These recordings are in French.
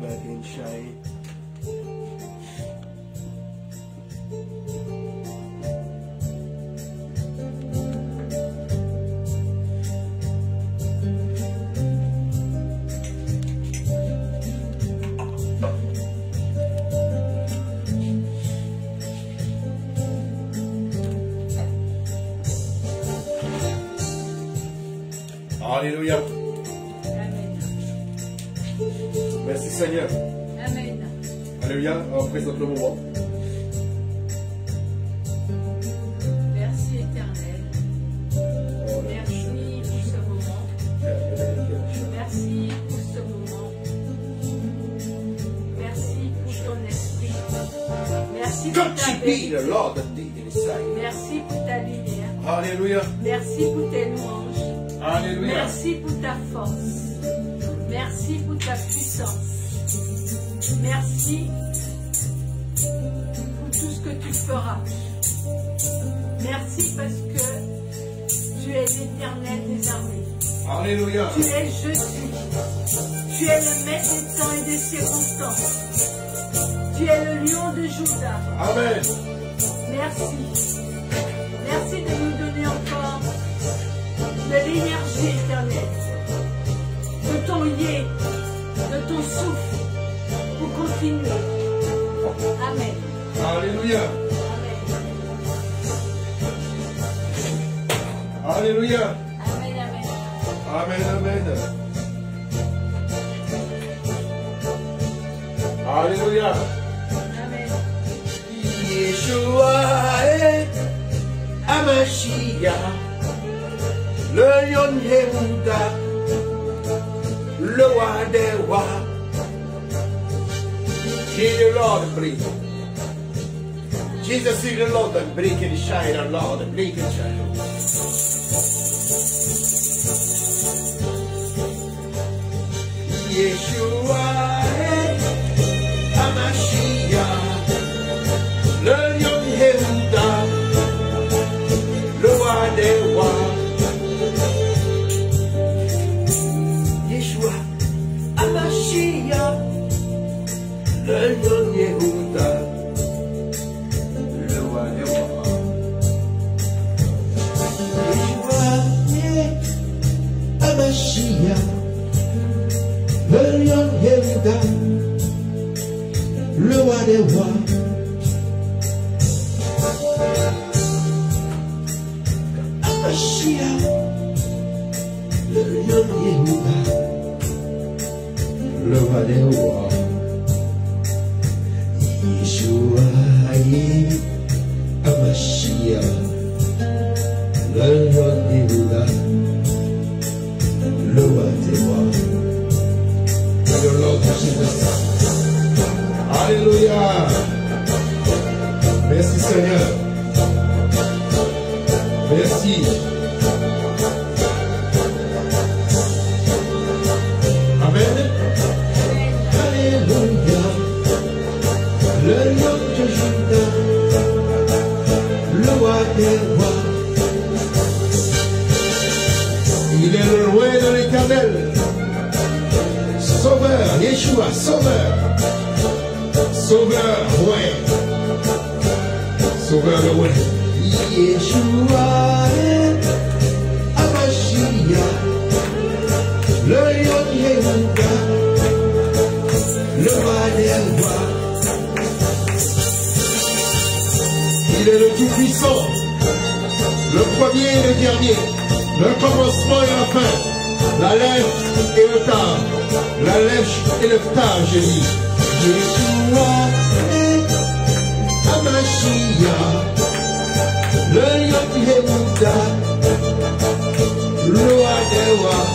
back and shine. Alléluia. Amen. Merci Seigneur. Amen. Alléluia. On présente le moment. Merci éternel. Merci pour ce moment. Merci pour ce moment. Merci pour ton esprit. Merci pour ta vérité. Merci pour ta lumière. Alléluia. Merci pour tes louanges. Alléluia. Merci pour ta force. Merci pour ta puissance. Merci pour tout ce que tu feras. Merci parce que tu es l'éternel des armées. Alléluia. Tu es je suis. Tu es le maître des temps et des circonstances. Tu es le lion de Juda. Amen. Merci. Merci de nous donner encore de l'énergie éternelle, de ton yé, de ton souffle, pour continuer. Amen. Alléluia. Amen. Alléluia. Amen, amen. Amen, amen. Alléluia. Amen. Yeshua est Amashia, le lion Yehuda, le roi des rois. He the Lord breathe. Jesus is the Lord and break and shine, the Lord and break and shine. Yeshua est Amashia, le lion Yehuda, le roi des rois. Yeshua Amashia, le lion Yehuda, le roi des rois. Yeshua Amashia, le lion Yehuda, le roi des rois. Amashia, le lion Yehuda, le roi des rois. Yeshua Amashia, le lion Yehuda, le roi des rois. The Lord Jesus. Alléluia. Merci Seigneur. Merci. Amen. Alléluia. Le lion de Juda, le roi des rois. Il est le roi de l'Éternel. Sauveur, Yeshua, sauveur. Sauveur, roi. Sauveur, le roi. Yeshua, Amashia, le lion Yehuda, le roi des rois. Il est le Tout-Puissant, le premier et le dernier, le commencement et la fin, la lèche et le tard, la lèche et le tard, j'ai dit. Yeshua est Amashia, le lion Yehuda, le roi des rois.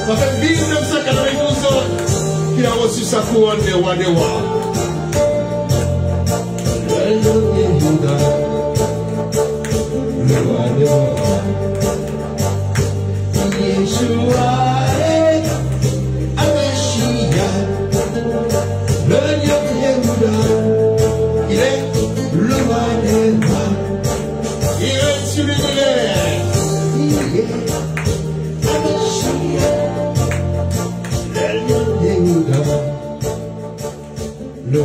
Ça fait 1992 ans qu'il a reçu sa couronne de roi des rois. Le lion Yehuda, le roi des rois. Yeshua est Amashia, le lion Yehuda, il est le roi des rois. Il règne sur l'univers. Il est Amashia, le lion Yehuda,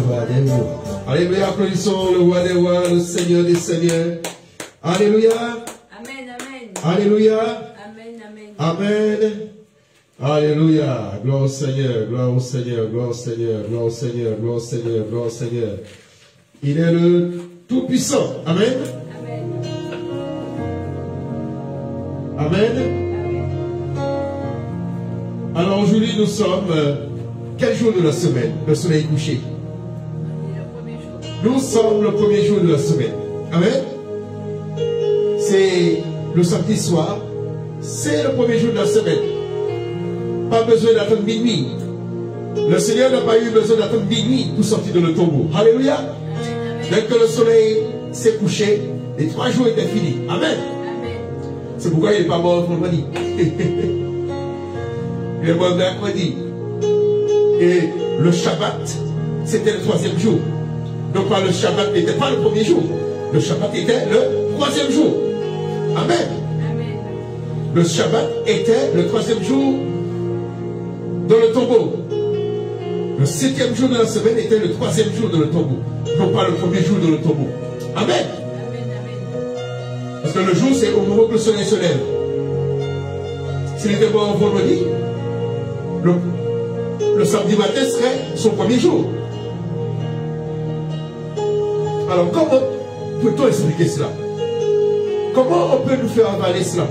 roi des rois. Alléluia, applaudissons le roi des rois, le Seigneur des seigneurs. Alléluia. Amen, amen. Alléluia. Amen, amen. Amen. Alléluia. Gloire au Seigneur, gloire au Seigneur, gloire au Seigneur, gloire au Seigneur, gloire au Seigneur, gloire au Seigneur. Il est le Tout-Puissant. Amen. Amen. Amen. Alors aujourd'hui nous sommes, quel jour de la semaine? Le soleil couché. Nous sommes le premier jour de la semaine. Amen. C'est le samedi soir. C'est le premier jour de la semaine. Pas besoin d'attendre minuit. Le Seigneur n'a pas eu besoin d'attendre minuit pour sortir de le tombeau. Alléluia. Dès que le soleil s'est couché, les 3 jours étaient finis. Amen. C'est pourquoi il n'est pas mort vendredi. Il est mort mercredi. Et le Shabbat, c'était le 3e jour. Donc le Shabbat n'était pas le premier jour. Le Shabbat était le 3e jour. Amen. Le Shabbat était le 3e jour dans le tombeau. Le 7e jour de la semaine était le 3e jour de le tombeau. Non pas le premier jour de le tombeau. Amen. Parce que le jour, c'est au moment que le soleil se lève. S'il était mort vendredi, le samedi matin serait son premier jour. Alors comment peut-on expliquer cela? Comment on peut nous faire avaler cela?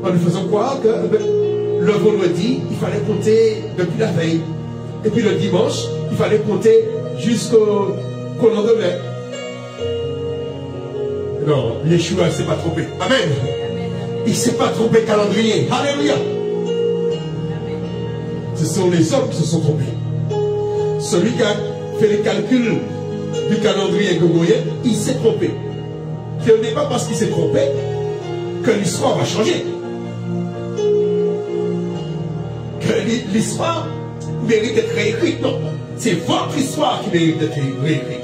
En nous faisant croire que le vendredi, il fallait compter depuis la veille. Et puis le dimanche, il fallait compter jusqu'au lendemain. Non, Yeshua ne s'est pas trompé. Amen. Il ne s'est pas trompé calendrier. Alléluia. Ce sont les hommes qui se sont trompés. Celui qui a fait les calculs du calendrier grégorien, il s'est trompé. Ce n'est pas parce qu'il s'est trompé que l'histoire va changer. Que l'histoire mérite d'être réécrite. Non, c'est votre histoire qui mérite d'être réécrite.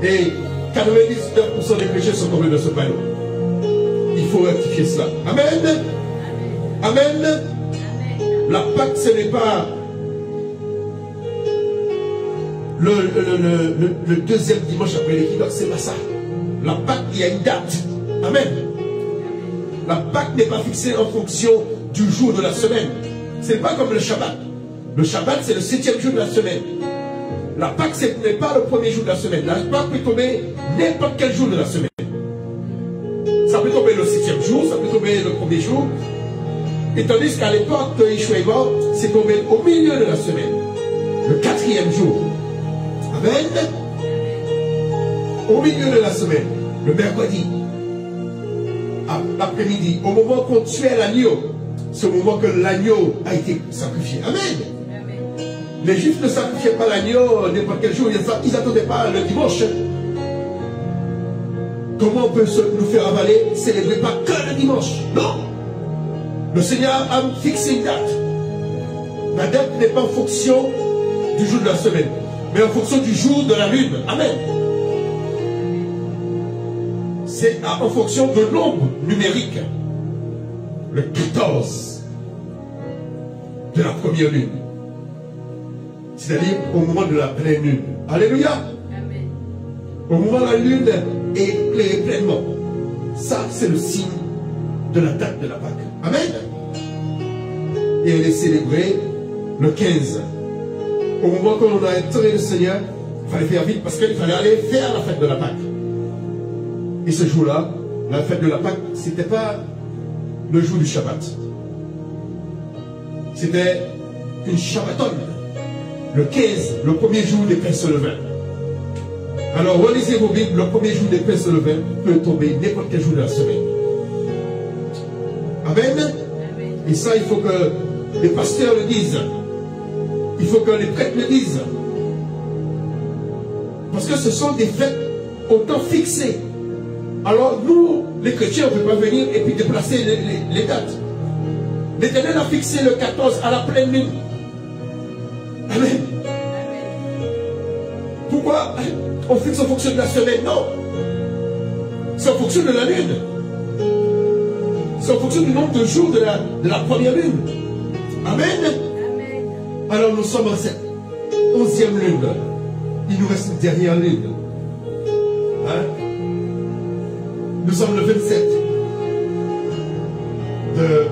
Et 99% des péchés sont tombés dans ce panneau. Il faut rectifier cela. Amen. Amen. La Pâque, ce n'est pas le deuxième dimanche après l'équinoxe, c'est pas ça. La Pâque, il y a une date. Amen. La Pâque n'est pas fixée en fonction du jour de la semaine. Ce n'est pas comme le Shabbat. Le Shabbat, c'est le 7e jour de la semaine. La Pâque, ce n'est pas le premier jour de la semaine. La Pâque peut tomber n'importe quel jour de la semaine. Ça peut tomber le 7e jour, ça peut tomber le premier jour. Et tandis qu'à l'époque de Yeshua est mort, c'est tombé au milieu de la semaine. Le 4e jour. Amen. Au milieu de la semaine. Le mercredi. L'après-midi. Au moment qu'on tuait l'agneau. C'est au moment que l'agneau a été sacrifié. Amen. Les Juifs ne sacrifiaient pas l'agneau n'importe quel jour. Ils n'attendaient pas le dimanche. Comment on peut nous faire avaler, célébrer pas que le dimanche? Non. Le Seigneur a fixé une date. La date n'est pas en fonction du jour de la semaine, mais en fonction du jour de la lune. Amen. C'est en fonction de nombre numérique. Le 14 de la première lune. C'est-à-dire au moment de la pleine lune. Alléluia. Amen. Au moment où la lune est éclairée pleinement. Ça, c'est le signe de la date de la Pâque. Amen. Et elle est célébrée le 15. Au moment où on a enterré le Seigneur, il fallait faire vite parce qu'il fallait aller faire la fête de la Pâque. Et ce jour-là, la fête de la Pâque, ce n'était pas le jour du Shabbat. C'était une Shabbaton. Le 15, le premier jour des pains sans levain. Alors relisez vos Bibles, le premier jour des pains sans levain peut tomber n'importe quel jour de la semaine. Amen. Et ça, il faut que les pasteurs le disent. Il faut que les prêtres le disent. Parce que ce sont des fêtes au temps fixé. Alors nous, les chrétiens, on ne peut pas venir et puis déplacer les dates. L'Éternel a fixé le 14 à la pleine lune. Amen. Pourquoi on fixe en fonction de la semaine? Non. C'est en fonction de la lune. C'est en fonction du nombre de jours de la première lune. Amen. Amen. Alors nous sommes en cette 11e lune. Il nous reste une dernière lune. Hein? Nous sommes le 27 de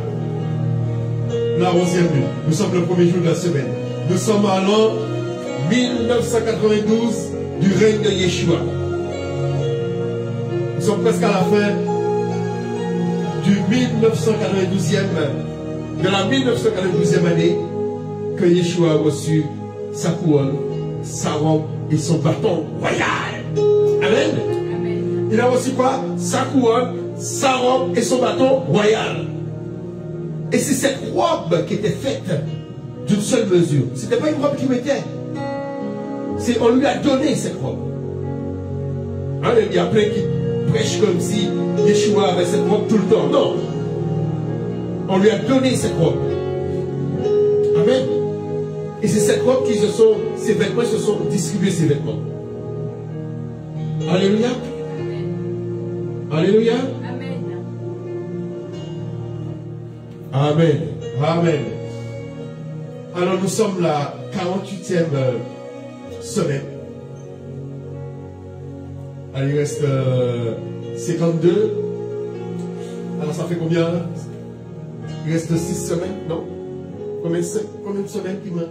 la 11e lune. Nous sommes le premier jour de la semaine. Nous sommes à l'an 1992 du règne de Yeshua. Nous sommes presque à la fin du 1992e, de la 1992e année que Yeshua a reçu sa couronne, sa robe et son bâton royal. Amen. Amen. Il a reçu quoi? Sa couronne, sa robe et son bâton royal. Et c'est cette robe qui était faite d'une seule mesure. Ce n'était pas une robe qui mettait. On lui a donné cette robe. Hein, il y a plein qui prêchent comme si Yeshua avait cette robe tout le temps. Non. On lui a donné cette robe. Amen. Et c'est cette robe ses vêtements se sont distribués, ces vêtements. Alléluia. Alléluia. Amen. Amen. Amen. Alors nous sommes la 48e semaine. Alors il reste 52. Alors ça fait combien? Il reste 6 semaines, non? Combien de semaines qui me...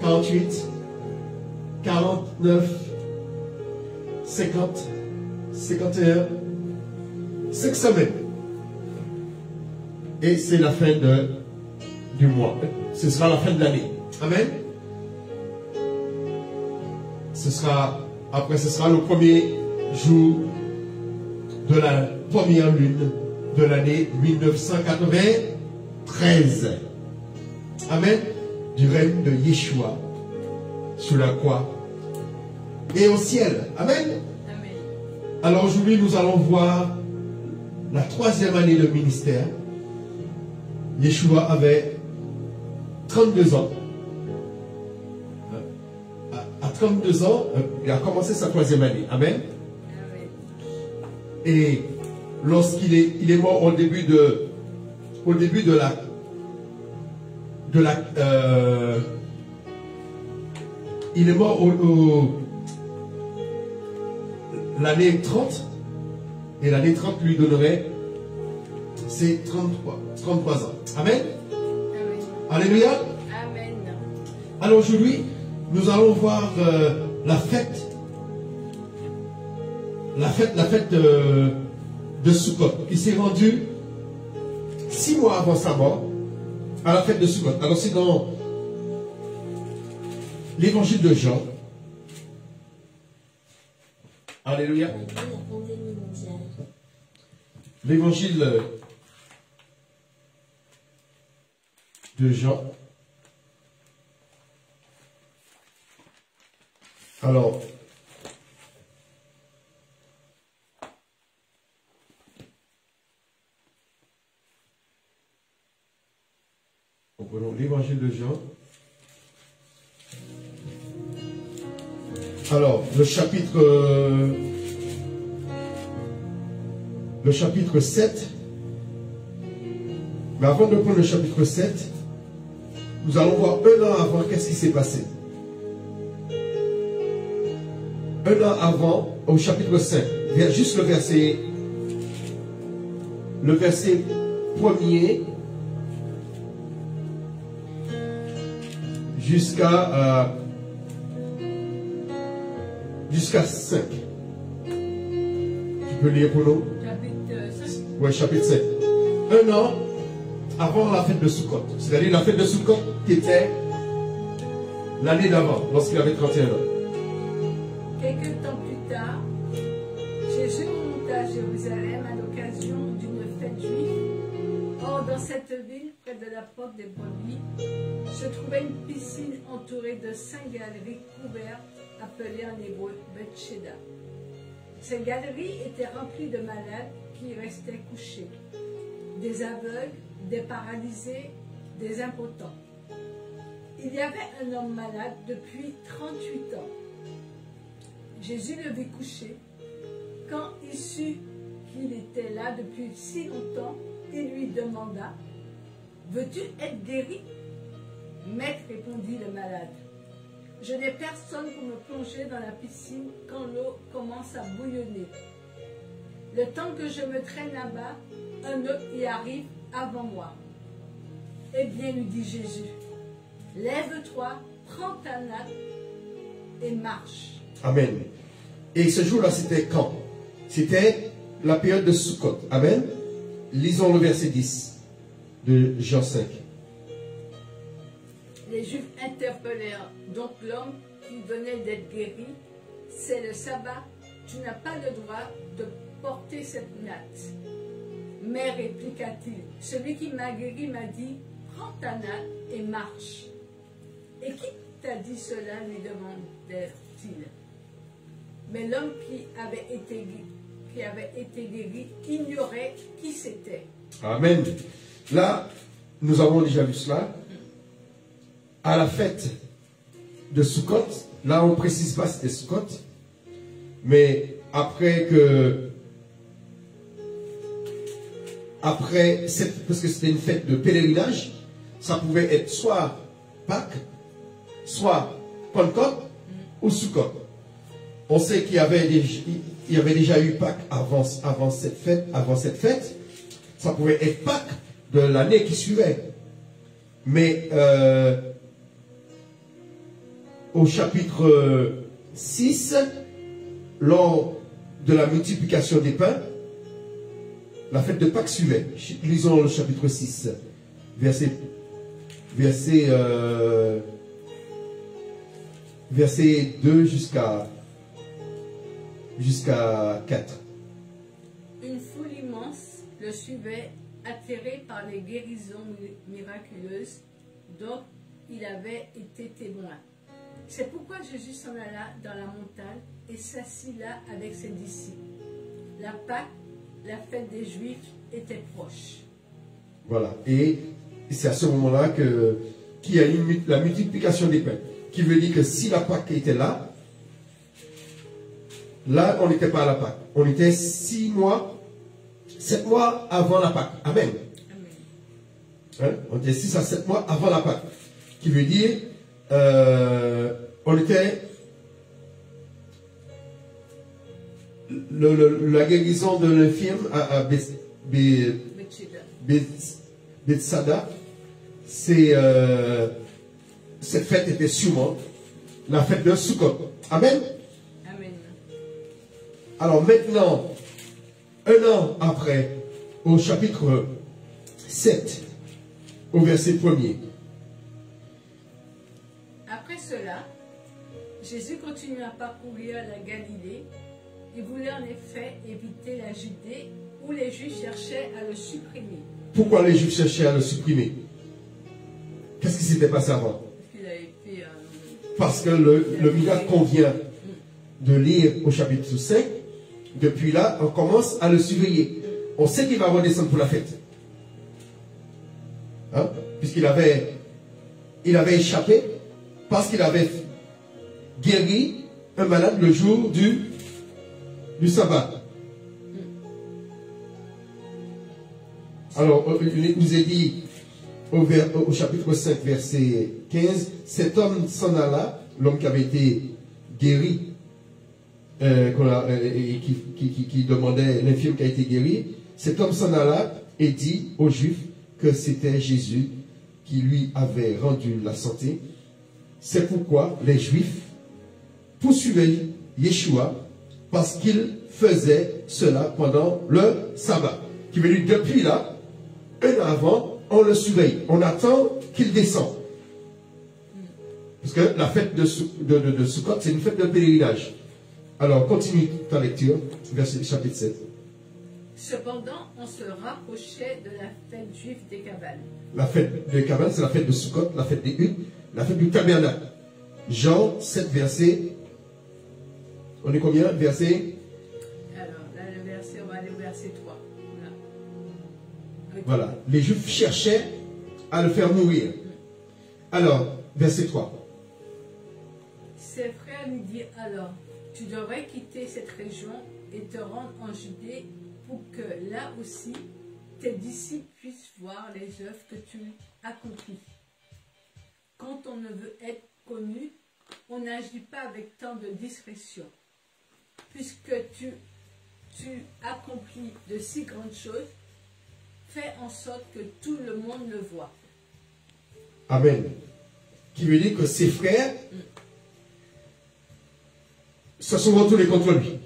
48, 49, 50, 51, 5 semaines. Et c'est la fin du mois. Ce sera la fin de l'année. Amen. Après ce sera le premier jour de la première lune de l'année 1993. Amen. Du règne de Yeshua sur la croix et au ciel. Amen. Amen. Alors aujourd'hui, nous allons voir la 3e année de ministère. Yeshua avait 32 ans. À 32 ans, il a commencé sa 3e année. Amen. Amen. Et lorsqu'il est mort au début de il est mort l'année 30, et l'année 30 lui donnerait ses 33 ans. Amen. Amen. Alléluia. Amen. Alors aujourd'hui, nous allons voir la fête de Sukkot, qui s'est rendue 6 mois avant sa mort, à la fête de Sukkot. Alors c'est dans l'évangile de Jean. Alléluia. L'évangile de Jean. Alors, prenons l'évangile de Jean. Alors, le chapitre 7. Mais avant de prendre le chapitre 7, nous allons voir un an avant qu'est-ce qui s'est passé. Un an avant, au chapitre 5, juste le verset 1er jusqu'à 5. Tu peux lire pour nous? Chapitre 5. Oui, chapitre 5. Un an avant la fête de Sukkot. C'est-à-dire la fête de Sukkot qui était l'année d'avant, lorsqu'il avait 31 ans. Quelque temps plus tard, Jésus monta à Jérusalem à l'occasion d'une fête juive. Or, dans cette ville, près de la porte des brebis, se trouvait une piscine entourée de 5 galeries couvertes, appelées en hébreu Bethshéda. Ces galeries étaient remplies de malades qui restaient couchés, des aveugles, des paralysés, des impotents. Il y avait un homme malade depuis 38 ans. Jésus le vit couché. Quand il sut qu'il était là depuis si longtemps, il lui demanda: veux-tu être guéri? Maître, répondit le malade, je n'ai personne pour me plonger dans la piscine quand l'eau commence à bouillonner. Le temps que je me traîne là-bas, un autre y arrive avant moi. Eh bien, lui dit Jésus, lève-toi, prends ta natte et marche. Amen. Et ce jour-là, c'était quand? C'était la période de Sukkot. Amen. Lisons le verset 10 de Jean 5. Les Juifs interpellèrent donc l'homme qui venait d'être guéri. C'est le sabbat, tu n'as pas le droit de porter cette natte. Mais répliqua-t-il, celui qui m'a guéri m'a dit, prends ta natte et marche. Et qui t'a dit cela, lui demandèrent-ils. Mais l'homme qui avait été guéri ignorait qui c'était. Amen. Là, nous avons déjà vu cela. À la fête de Sukkot, là on ne précise pas c'était Sukkot, mais après, parce que c'était une fête de pèlerinage, ça pouvait être soit Pâques, soit Pentecôte ou Sukkot. On sait qu'il y avait déjà eu Pâques avant cette fête. Ça pouvait être Pâques de l'année qui suivait. Mais au chapitre 6, lors de la multiplication des pains, la fête de Pâques suivait. Lisons le chapitre 6, verset 2 jusqu'à 4. Une foule immense le suivait, attirée par les guérisons miraculeuses dont il avait été témoin. C'est pourquoi Jésus s'en alla dans la montagne et s'assit là avec ses disciples. La Pâque, la fête des Juifs, était proche. Voilà. Et c'est à ce moment-là qu'il y a eu la multiplication des pains. Qui veut dire que si la Pâque était là, on n'était pas à la Pâque. On était 7 mois avant la Pâque. Amen. Hein? On était 6 à 7 mois avant la Pâque. Qui veut dire, on était... la guérison de l'infirme à Bethsada, cette fête était sûrement la fête de Sukkot. Amen. Amen. Alors maintenant, un an après, au chapitre 7, au verset 1er. Après cela, Jésus continua à parcourir la Galilée. Il voulait en effet éviter la Judée où les Juifs cherchaient à le supprimer. Pourquoi les Juifs cherchaient à le supprimer? Qu'est-ce qui s'était passé avant? Parce que le miracle qu'on vient de lire au chapitre 5, depuis là, on commence à le surveiller. On sait qu'il va redescendre pour la fête. Hein? Puisqu'il avait échappé, parce qu'il avait guéri un malade le jour du sabbat. Alors, il nous est dit au chapitre 5, verset 15, cet homme s'en alla, l'homme qui avait été guéri, qui demandait l'infirme qui a été guéri, cet homme s'en alla et dit aux Juifs que c'était Jésus qui lui avait rendu la santé. C'est pourquoi les Juifs poursuivaient Yeshua parce qu'il faisait cela pendant le sabbat. Qui veut dire depuis là, un an avant, on le surveille. On attend qu'il descende. Parce que la fête de Sukkot, c'est une fête de pèlerinage. Alors, continue ta lecture, verset chapitre 7. Cependant, on se rapprochait de la fête juive des cabanes. La fête des cabanes, c'est la fête de Sukkot, la fête des huttes, la fête du tabernacle. Jean 7, verset. On est combien? Verset. Alors, là, le verset, on va aller au verset 3. Voilà. Okay. Voilà. Les Juifs cherchaient à le faire mourir. Alors, verset 3. Ses frères lui dirent alors, tu devrais quitter cette région et te rendre en Judée pour que là aussi tes disciples puissent voir les œuvres que tu accomplis. Quand on ne veut être connu, on n'agit pas avec tant de discrétion. Puisque tu accomplis de si grandes choses, fais en sorte que tout le monde le voie. Amen. Qui veut dire que ses frères se sont retournés contre lui.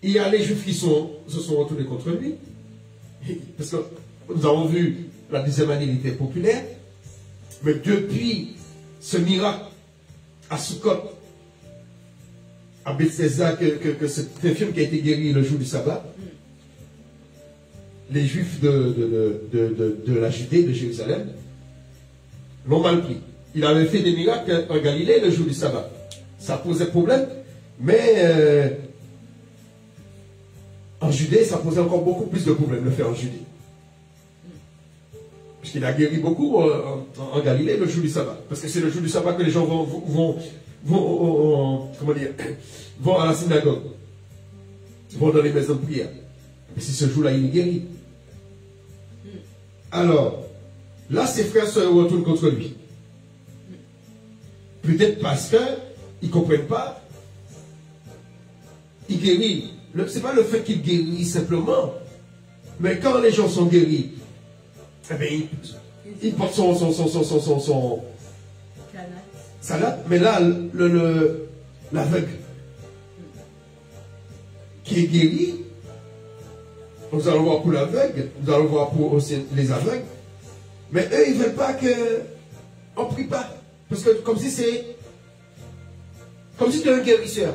Il y a les Juifs qui se sont retournés contre lui. Parce que nous avons vu la deuxième année, il était populaire. Mais depuis ce miracle à Sukkot, à Bethesda, que cet infirme qui a été guéri le jour du sabbat, les Juifs de la Judée, de Jérusalem, l'ont mal pris. Il avait fait des miracles en Galilée le jour du sabbat. Ça posait problème, mais en Judée, ça posait encore beaucoup plus de problèmes de le faire en Judée. Puisqu'il a guéri beaucoup en Galilée le jour du sabbat. Parce que c'est le jour du sabbat que les gens vont à la synagogue, vont dans les maisons de prière. Et c'est ce jour-là il est guéri. Alors, là, ses frères se retournent contre lui. Peut-être parce qu'ils ne comprennent pas. Il guérit. Ce n'est pas le fait qu'il guérit simplement. Mais quand les gens sont guéris, eh bien, il porte son salade. Mais là, l'aveugle qui est guéri, nous allons voir pour l'aveugle, nous allons voir pour aussi les aveugles. Mais eux, ils ne veulent pas qu'on ne prie pas. Parce que comme si c'était un guérisseur.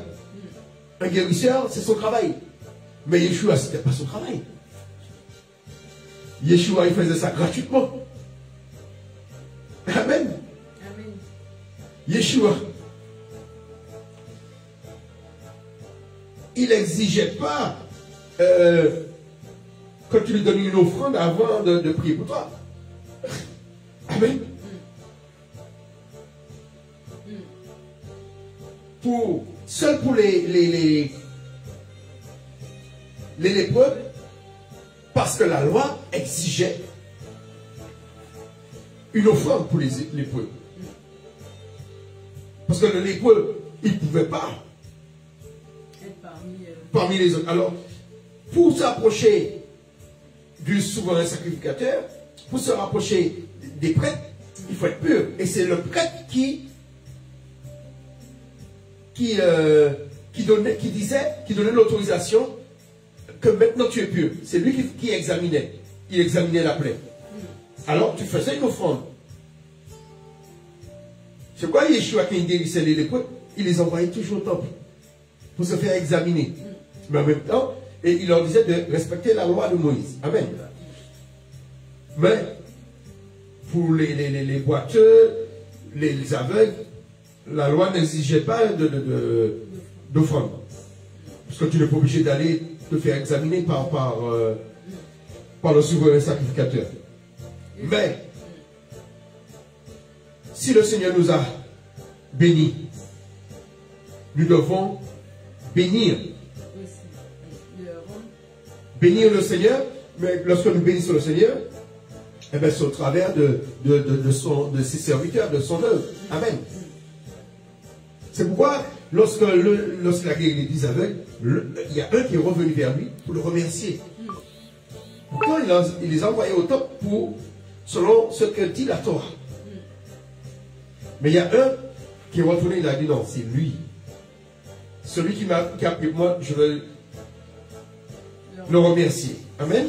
Un guérisseur, c'est son travail. Mais Yeshua, ce n'était pas son travail. Yeshua, il faisait ça gratuitement. Amen. Amen. Yeshua, il n'exigeait pas que tu lui donnes une offrande avant de prier pour toi. Amen. Seul pour les lépreux, parce que la loi exigeait une offrande pour les lépreux. Parce que le lépreux, il ne pouvait pas être parmi les autres. Alors, pour s'approcher du souverain sacrificateur, pour se rapprocher des prêtres, il faut être pur. Et c'est le prêtre qui donnait l'autorisation que maintenant tu es pur. C'est lui qui examinait. Il examinait la plaie. Alors tu faisais une offrande. C'est quoi Yeshua qui guérissait les lépreux? Il les envoyait toujours au temple pour se faire examiner. Mais en même temps, et il leur disait de respecter la loi de Moïse. Amen. Mais pour les boiteux, les aveugles, la loi n'exigeait pas d'offrande. Parce que tu n'es pas obligé d'aller te faire examiner par le souverain sacrificateur. Mais, si le Seigneur nous a bénis, nous devons bénir. Bénir le Seigneur, mais lorsque nous bénissons le Seigneur, eh bien, c'est au travers de ses serviteurs, de son œuvre. Amen. C'est pourquoi, lorsqu'il a guéri les aveugles, il y a un qui est revenu vers lui pour le remercier. Pourquoi il les a envoyés au temple selon ce que dit la Torah. Mais il y a un qui est retourné, il a dit non, c'est lui. Celui qui a pris moi, je veux le remercier. Amen.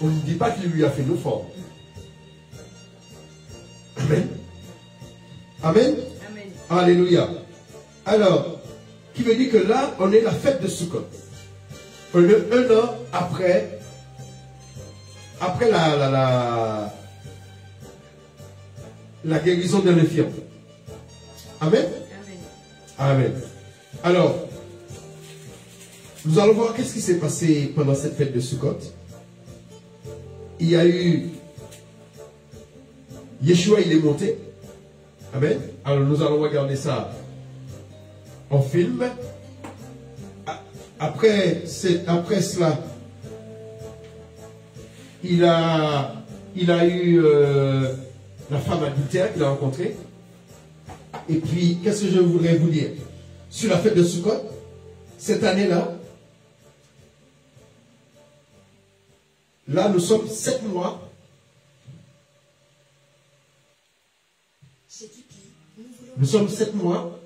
On ne dit pas qu'il lui a fait nos formes. Amen. Amen. Amen. Alléluia. Alors, qui veut dire que là, on est la fête de Sukkot. Un an après la guérison de l'infirme. Amen. Amen. Amen. Alors, nous allons voir qu'est-ce qui s'est passé pendant cette fête de Sukkot. Il y a eu Yeshua, il est monté. Amen. Alors nous allons regarder ça en film. Après cela, il a eu la femme adultère qu'il a rencontrée. Et puis, qu'est-ce que je voudrais vous dire? Sur la fête de Sukkot, cette année-là, là, nous sommes 7 mois. Nous sommes 7 mois.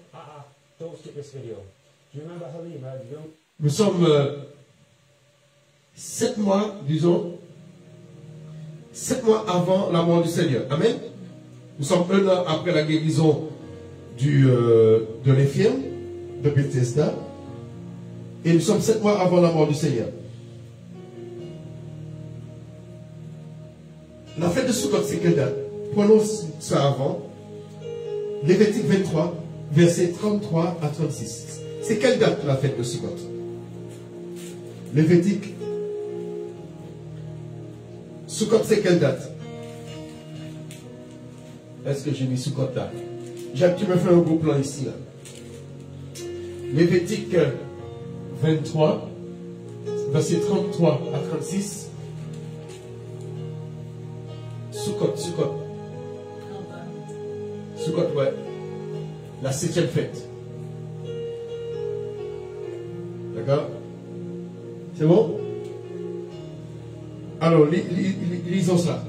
Nous sommes 7 mois, disons, 7 mois avant la mort du Seigneur. Amen. Nous sommes 1 an après la guérison de l'infirme de Bethesda. Et nous sommes 7 mois avant la mort du Seigneur. La fête de Sukkot, c'est quelle date? Prenons ça avant. Lévitique 23, versets 33 à 36. C'est quelle date la fête de Sukkot? Lévitique. Sukkot, c'est quelle date? Est-ce que j'ai mis Sukkot là? Tu me fais un gros plan ici là. Lévitique 23, versets 33 à 36. Sukkot. Sukkot, ouais. La 7e fête. D'accord? C'est bon? Alors, lisons ça.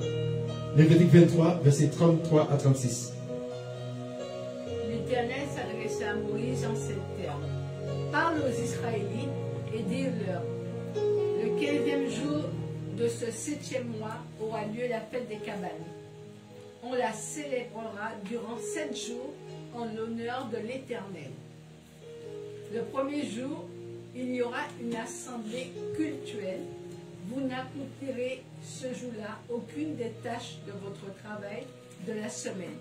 Lévitique 23, versets 33 à 36. L'Éternel s'adressa à Moïse en ces termes. Parle aux Israélites et dis-leur, le 15e jour de ce 7e mois aura lieu la fête des cabanes. On la célébrera durant 7 jours en l'honneur de l'Éternel. Le premier jour, il y aura une assemblée cultuelle. Vous n'accomplirez ce jour-là aucune des tâches de votre travail de la semaine.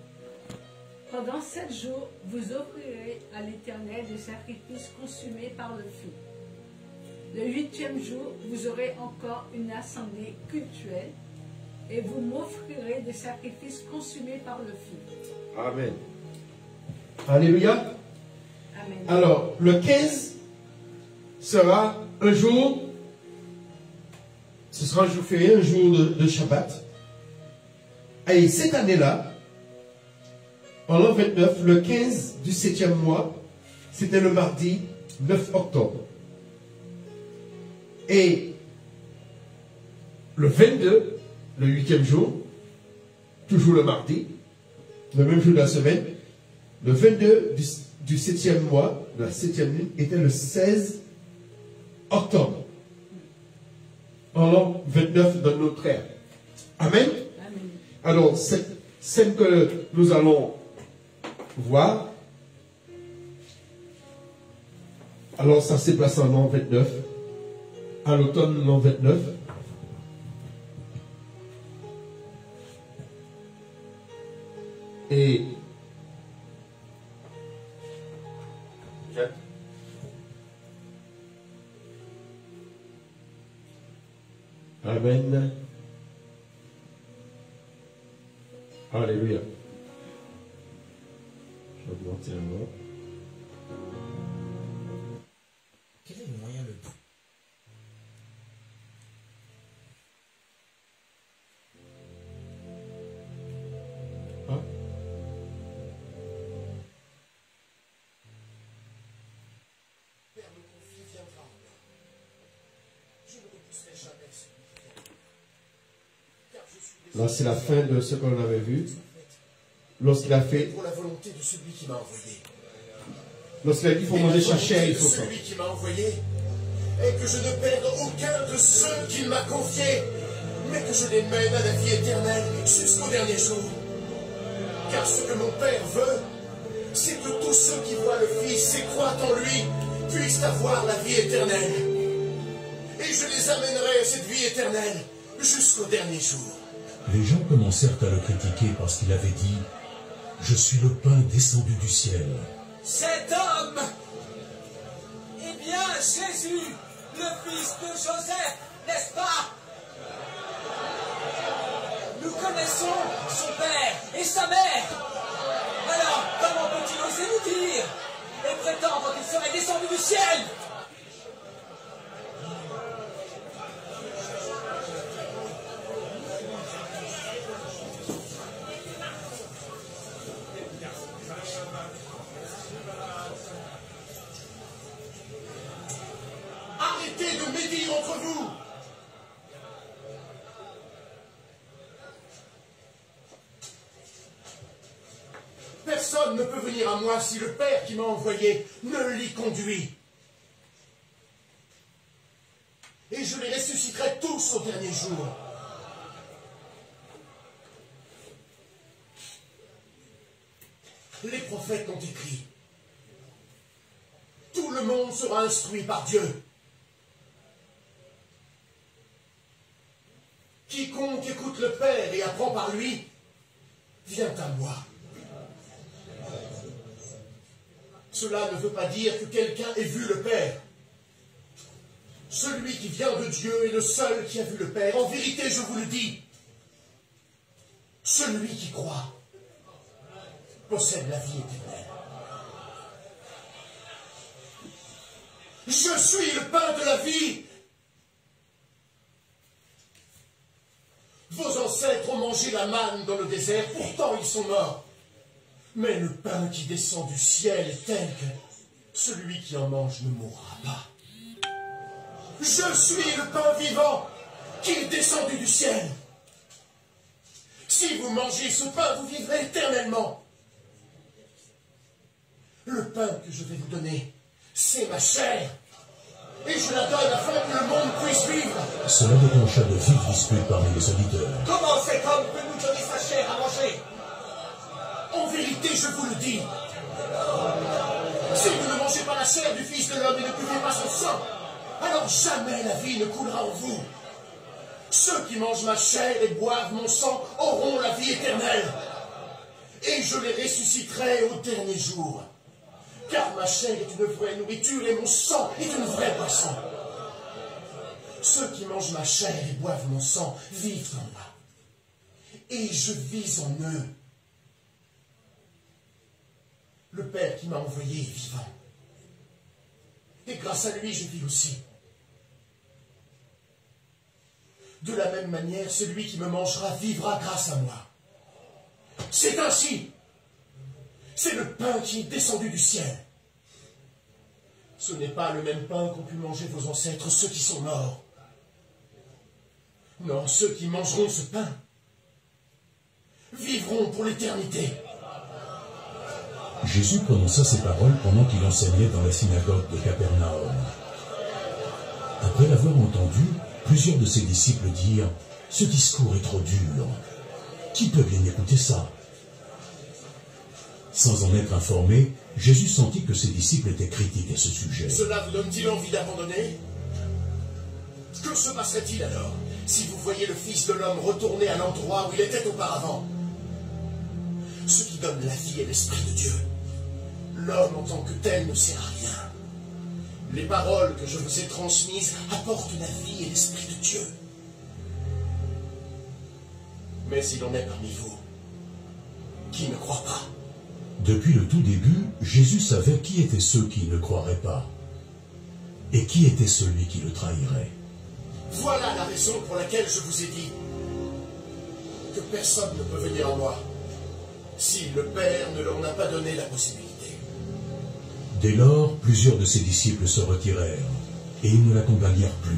Pendant 7 jours, vous offrirez à l'Éternel des sacrifices consumés par le feu. Le 8e jour, vous aurez encore une assemblée cultuelle et vous m'offrirez des sacrifices consumés par le feu. Amen. Alléluia. Amen. Alors, le 15 sera un jour, ce sera un jour férié, un jour de Shabbat. Et cette année-là, en l'an 29, le 15 du 7e mois, c'était le mardi 9 octobre. Et le 22, le 8e jour, toujours le mardi, le même jour de la semaine, le 22 du 7e mois, de la 7e lune, était le 16 octobre. En l'an 29 de notre ère. Amen. Amen. Alors, cette scène que nous allons voir, alors ça s'est passé en l'an 29, à l'automne l'an 29. Et Amen. Alléluia. Je vais monter un mot. Quel est le moyen le plus? Hein? Père me confie, viendra en moi. Je ne repousserai jamais celui qui vient. Car je suis désolé. Là, c'est la fin de ce qu'on avait vu. Lorsqu'il a fait, Pour la volonté de celui qui m'a envoyé. lorsqu'il a dit qu'il faut manger sa chair, il faut ça. Celui qui m'a envoyé, et que je ne perde aucun de ceux qu'il m'a confiés, mais que je les mène à la vie éternelle jusqu'au dernier jour. Car ce que mon Père veut, c'est que tous ceux qui voient le Fils et croient en lui puissent avoir la vie éternelle. Et je les amènerai à cette vie éternelle jusqu'au dernier jour. Les gens commencèrent à le critiquer parce qu'il avait dit « Je suis le pain descendu du ciel ». Cet homme, eh bien Jésus, le fils de Joseph, n'est-ce pas? Nous connaissons son père et sa mère. Alors, comment peut-il oser nous dire et prétendre qu'il serait descendu du ciel? Personne ne peut venir à moi si le Père qui m'a envoyé ne l'y conduit. Et je les ressusciterai tous au dernier jour. Les prophètes ont écrit. Tout le monde sera instruit par Dieu. Quiconque écoute le Père et apprend par lui, vient à moi. Cela ne veut pas dire que quelqu'un ait vu le Père. Celui qui vient de Dieu est le seul qui a vu le Père. En vérité, je vous le dis, celui qui croit possède la vie éternelle. Je suis le pain de la vie. Vos ancêtres ont mangé la manne dans le désert, pourtant ils sont morts. Mais le pain qui descend du ciel est tel que celui qui en mange ne mourra pas. Je suis le pain vivant qui est descendu du ciel. Si vous mangez ce pain, vous vivrez éternellement. Le pain que je vais vous donner, c'est ma chair. Et je la donne afin que le monde puisse vivre. Cela déclencha de vives disputes parmi les auditeurs. Comment cet homme peut nous donner sa chair à manger? En vérité, je vous le dis. Si vous ne mangez pas la chair du Fils de l'homme et ne buvez pas son sang, alors jamais la vie ne coulera en vous. Ceux qui mangent ma chair et boivent mon sang auront la vie éternelle. Et je les ressusciterai au dernier jour. Car ma chair est une vraie nourriture et mon sang est une vraie boisson. Ceux qui mangent ma chair et boivent mon sang vivent en moi. Et je vis en eux. Le Père qui m'a envoyé est vivant. Et grâce à lui, je vis aussi. De la même manière, celui qui me mangera vivra grâce à moi. C'est ainsi. C'est le pain qui est descendu du ciel. Ce n'est pas le même pain qu'ont pu manger vos ancêtres, ceux qui sont morts. Non, ceux qui mangeront ce pain vivront pour l'éternité. Jésus prononça ces paroles pendant qu'il enseignait dans la synagogue de Capernaum. Après l'avoir entendu, plusieurs de ses disciples dirent « Ce discours est trop dur. Qui peut bien écouter ça ?» Sans en être informé, Jésus sentit que ses disciples étaient critiques à ce sujet. Cela vous donne-t-il envie d'abandonner? Que se passerait-il alors si vous voyez le Fils de l'homme retourner à l'endroit où il était auparavant? Ce qui donne la vie est l'Esprit de Dieu. L'homme en tant que tel ne sert à rien. Les paroles que je vous ai transmises apportent la vie et l'Esprit de Dieu. Mais il en est parmi vous qui ne croient pas. Depuis le tout début, Jésus savait qui étaient ceux qui ne croiraient pas et qui était celui qui le trahirait. Voilà la raison pour laquelle je vous ai dit que personne ne peut venir à moi si le Père ne leur en a pas donné la possibilité. Dès lors, plusieurs de ses disciples se retirèrent et ils ne l'accompagnèrent plus.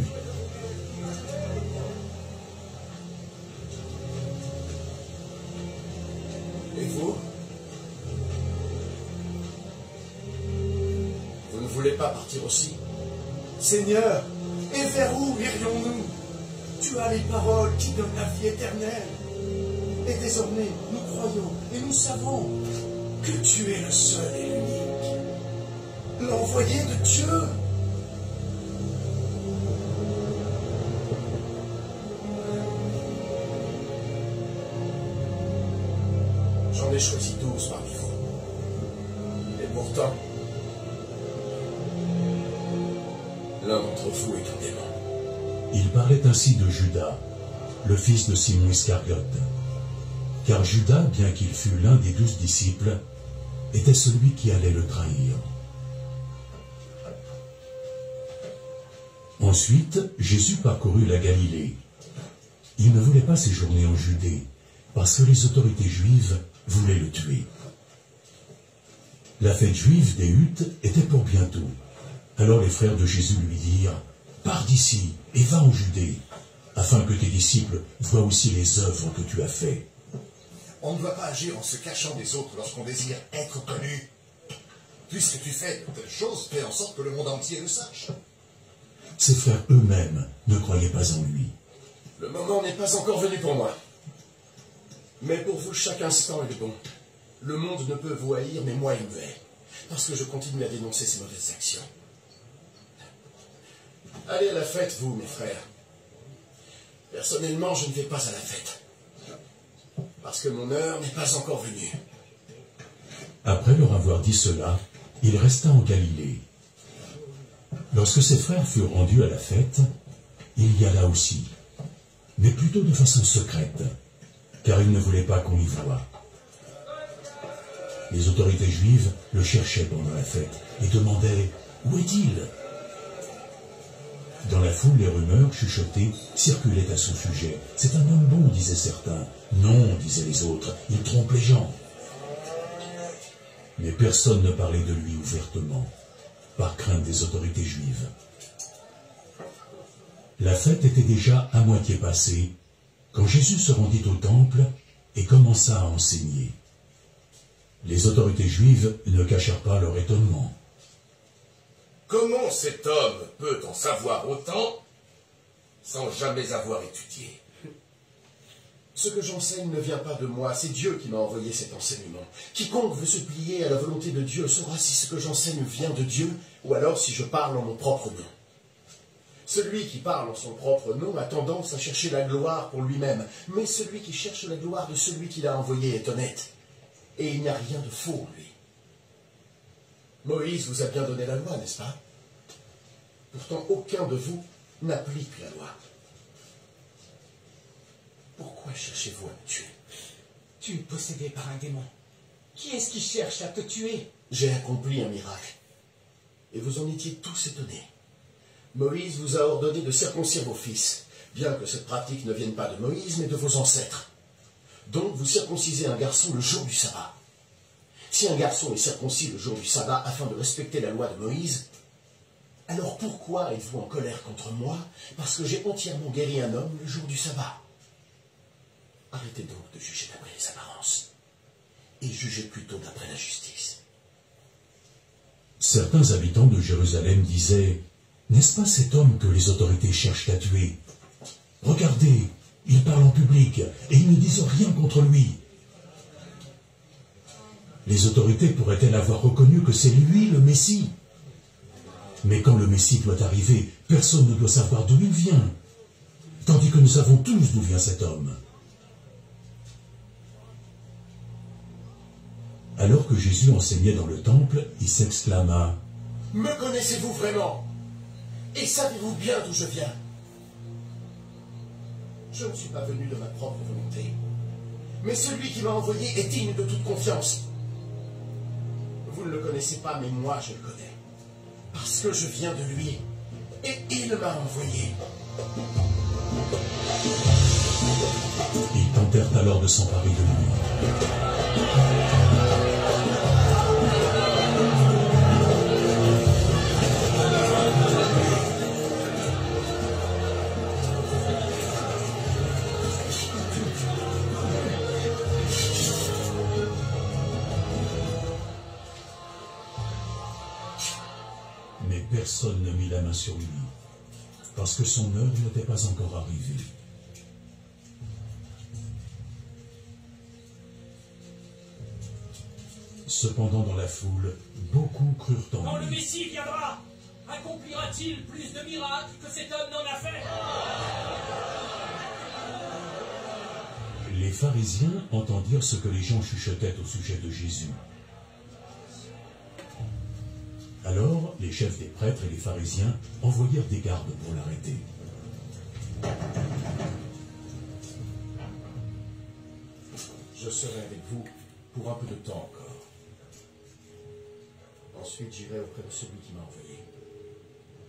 Et vous? Vous ne voulez pas partir aussi? Seigneur, et vers où irions-nous? Tu as les paroles qui donnent la vie éternelle. Et désormais, nous croyons et nous savons que tu es le seul et l'unique, l'envoyé de Dieu. J'en ai choisi 12 parmi vous. Et pourtant, l'un d'entre vous est un démon. Il parlait ainsi de Judas, le fils de Simon Iscariote. Car Judas, bien qu'il fût l'un des 12 disciples, était celui qui allait le trahir. Ensuite, Jésus parcourut la Galilée. Il ne voulait pas séjourner en Judée, parce que les autorités juives voulaient le tuer. La fête juive des Huttes était pour bientôt. Alors les frères de Jésus lui dirent « Pars d'ici et va en Judée, afin que tes disciples voient aussi les œuvres que tu as faites. » On ne doit pas agir en se cachant des autres lorsqu'on désire être connu. Puisque tu fais de telles choses, fais en sorte que le monde entier le sache. Ses frères eux-mêmes ne croyaient pas en lui. Le moment n'est pas encore venu pour moi. Mais pour vous, chaque instant est le bon. Le monde ne peut vous haïr, mais moi, il me hait. Parce que je continue à dénoncer ces mauvaises actions. Allez à la fête, vous, mes frères. Personnellement, je ne vais pas à la fête. Parce que mon heure n'est pas encore venue. Après leur avoir dit cela, il resta en Galilée. Lorsque ses frères furent rendus à la fête, il y alla aussi, mais plutôt de façon secrète, car il ne voulait pas qu'on l'y voie. Les autorités juives le cherchaient pendant la fête et demandaient « Où est-il » Dans la foule, les rumeurs chuchotées circulaient à son sujet. « C'est un homme bon » disaient certains. « Non » disaient les autres, « il trompe les gens ». Mais personne ne parlait de lui ouvertement, par crainte des autorités juives. La fête était déjà à moitié passée, quand Jésus se rendit au temple et commença à enseigner. Les autorités juives ne cachèrent pas leur étonnement. Comment cet homme peut en savoir autant sans jamais avoir étudié? Ce que j'enseigne ne vient pas de moi, c'est Dieu qui m'a envoyé cet enseignement. Quiconque veut se plier à la volonté de Dieu saura si ce que j'enseigne vient de Dieu ou alors si je parle en mon propre nom. Celui qui parle en son propre nom a tendance à chercher la gloire pour lui-même, mais celui qui cherche la gloire de celui qui l'a envoyé est honnête. Et il n'y a rien de faux en lui. Moïse vous a bien donné la loi, n'est-ce pas? Pourtant, aucun de vous n'applique la loi. Pourquoi cherchez-vous à me tuer? Tu es possédé par un démon. Qui est-ce qui cherche à te tuer? J'ai accompli un miracle. Et vous en étiez tous étonnés. Moïse vous a ordonné de circoncire vos fils, bien que cette pratique ne vienne pas de Moïse, mais de vos ancêtres. Donc vous circoncisez un garçon le jour du sabbat. Si un garçon est circoncis le jour du sabbat afin de respecter la loi de Moïse, alors pourquoi êtes-vous en colère contre moi parce que j'ai entièrement guéri un homme le jour du sabbat? Arrêtez donc de juger d'après les apparences et jugez plutôt d'après la justice. Certains habitants de Jérusalem disaient « N'est-ce pas cet homme que les autorités cherchent à tuer? Regardez, il parle en public et ils ne disent rien contre lui. » Les autorités pourraient-elles avoir reconnu que c'est lui le Messie? Mais quand le Messie doit arriver, personne ne doit savoir d'où il vient, tandis que nous savons tous d'où vient cet homme. Alors que Jésus enseignait dans le temple, il s'exclama « Me connaissez-vous vraiment? Et savez-vous bien d'où je viens? Je ne suis pas venu de ma propre volonté, mais celui qui m'a envoyé est digne de toute confiance. Vous ne le connaissez pas, mais moi je le connais, parce que je viens de lui, et il m'a envoyé. » Ils tentèrent alors de s'emparer de lui. Mais personne ne mit la main sur lui, parce que son heure n'était pas encore arrivée. Cependant, dans la foule, beaucoup crurent en Quand lui. le Messie viendra, accomplira-t-il plus de miracles que cet homme n'en a fait? Les pharisiens entendirent ce que les gens chuchotaient au sujet de Jésus. Alors, les chefs des prêtres et les pharisiens envoyèrent des gardes pour l'arrêter. Je serai avec vous pour un peu de temps encore. Ensuite, j'irai auprès de celui qui m'a envoyé.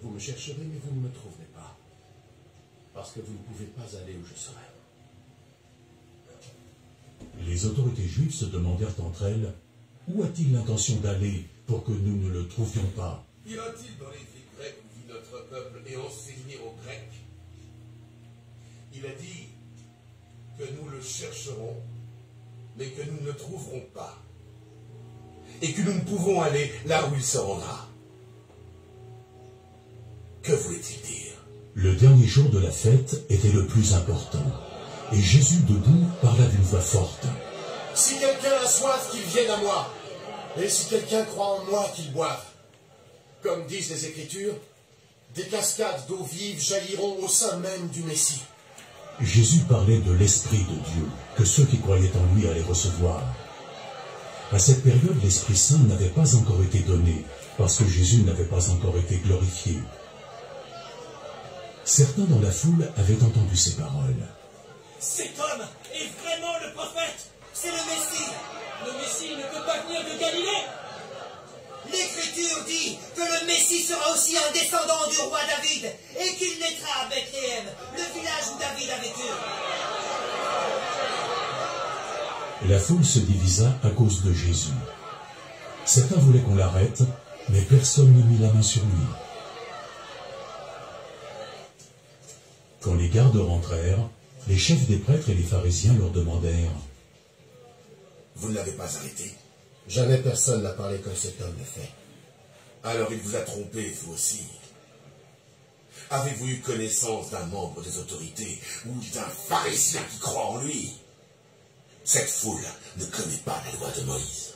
Vous me chercherez, mais vous ne me trouverez pas, parce que vous ne pouvez pas aller où je serai. Les autorités juives se demandèrent entre elles « Où a-t-il l'intention d'aller pour que nous ne le trouvions pas ?» Ira-t-il dans les villes grecques où vit notre peuple et enseigner aux Grecs? Il a dit que nous le chercherons mais que nous ne le trouverons pas. Et que nous ne pouvons aller là où il se rendra. Que voulait-il dire? Le dernier jour de la fête était le plus important. Et Jésus, debout, parla d'une voix forte. Si quelqu'un a soif, qu'il vienne à moi. Et si quelqu'un croit en moi, qu'il boive. Comme disent les Écritures, des cascades d'eau vive jailliront au sein même du Messie. Jésus parlait de l'Esprit de Dieu, que ceux qui croyaient en lui allaient recevoir. À cette période, l'Esprit Saint n'avait pas encore été donné, parce que Jésus n'avait pas encore été glorifié. Certains dans la foule avaient entendu ces paroles. Cet homme est vraiment le prophète. C'est le Messie. Le Messie ne peut pas venir de Galilée. L'Écriture dit que le Messie sera aussi un descendant du roi David et qu'il naîtra à Bethléem, le village où David a vécu. La foule se divisa à cause de Jésus. Certains voulaient qu'on l'arrête, mais personne ne mit la main sur lui. Quand les gardes rentrèrent, les chefs des prêtres et les pharisiens leur demandèrent « Vous ne l'avez pas arrêté? Jamais personne n'a parlé comme cet homme le fait. Alors il vous a trompé, vous aussi. Avez-vous eu connaissance d'un membre des autorités ou d'un pharisien qui croit en lui? Cette foule ne connaît pas la loi de Moïse.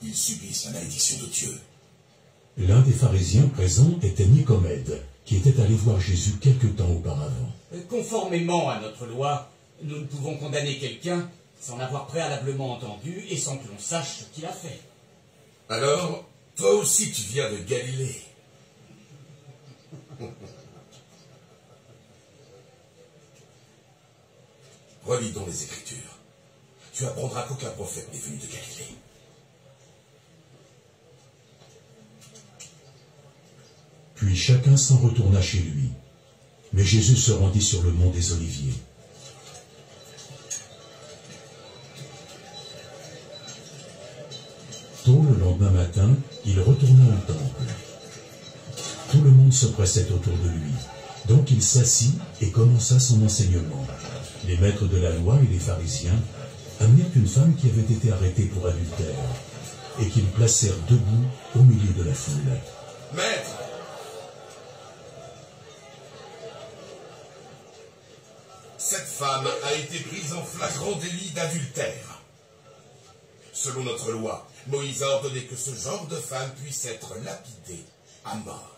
Ils subissent la malédiction de Dieu. L'un des pharisiens présents était Nicomède, qui était allé voir Jésus quelque temps auparavant. Conformément à notre loi, nous ne pouvons condamner quelqu'un sans l'avoir préalablement entendu et sans que l'on sache ce qu'il a fait. Alors, toi aussi tu viens de Galilée. Relis donc les Écritures. Tu apprendras qu'aucun prophète n'est venu de Galilée. Puis chacun s'en retourna chez lui. Mais Jésus se rendit sur le mont des Oliviers. Tôt le lendemain matin, il retourna au temple. Tout le monde se pressait autour de lui. Donc il s'assit et commença son enseignement. Les maîtres de la loi et les pharisiens amenèrent une femme qui avait été arrêtée pour adultère et qu'ils placèrent debout au milieu de la foule. Maître! Cette femme a été prise en flagrant délit d'adultère. Selon notre loi, Moïse a ordonné que ce genre de femme puisse être lapidée à mort.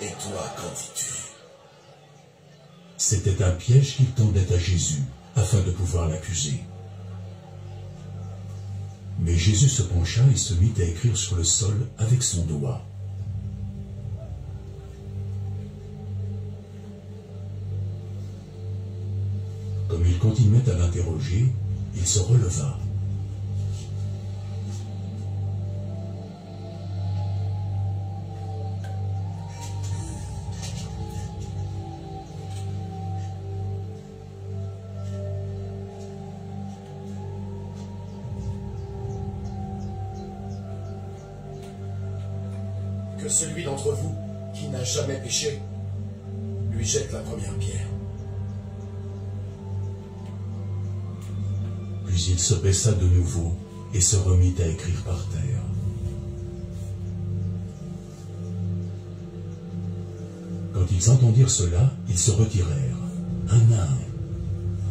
Et toi, qu'en dis-tu? C'était un piège qu'il tendait à Jésus, afin de pouvoir l'accuser. Mais Jésus se pencha et se mit à écrire sur le sol avec son doigt. Comme il continuait à l'interroger, il se releva. Que celui d'entre vous qui n'a jamais péché lui jette la première pierre. Puis il se baissa de nouveau et se remit à écrire par terre. Quand ils entendirent cela, ils se retirèrent, un à un,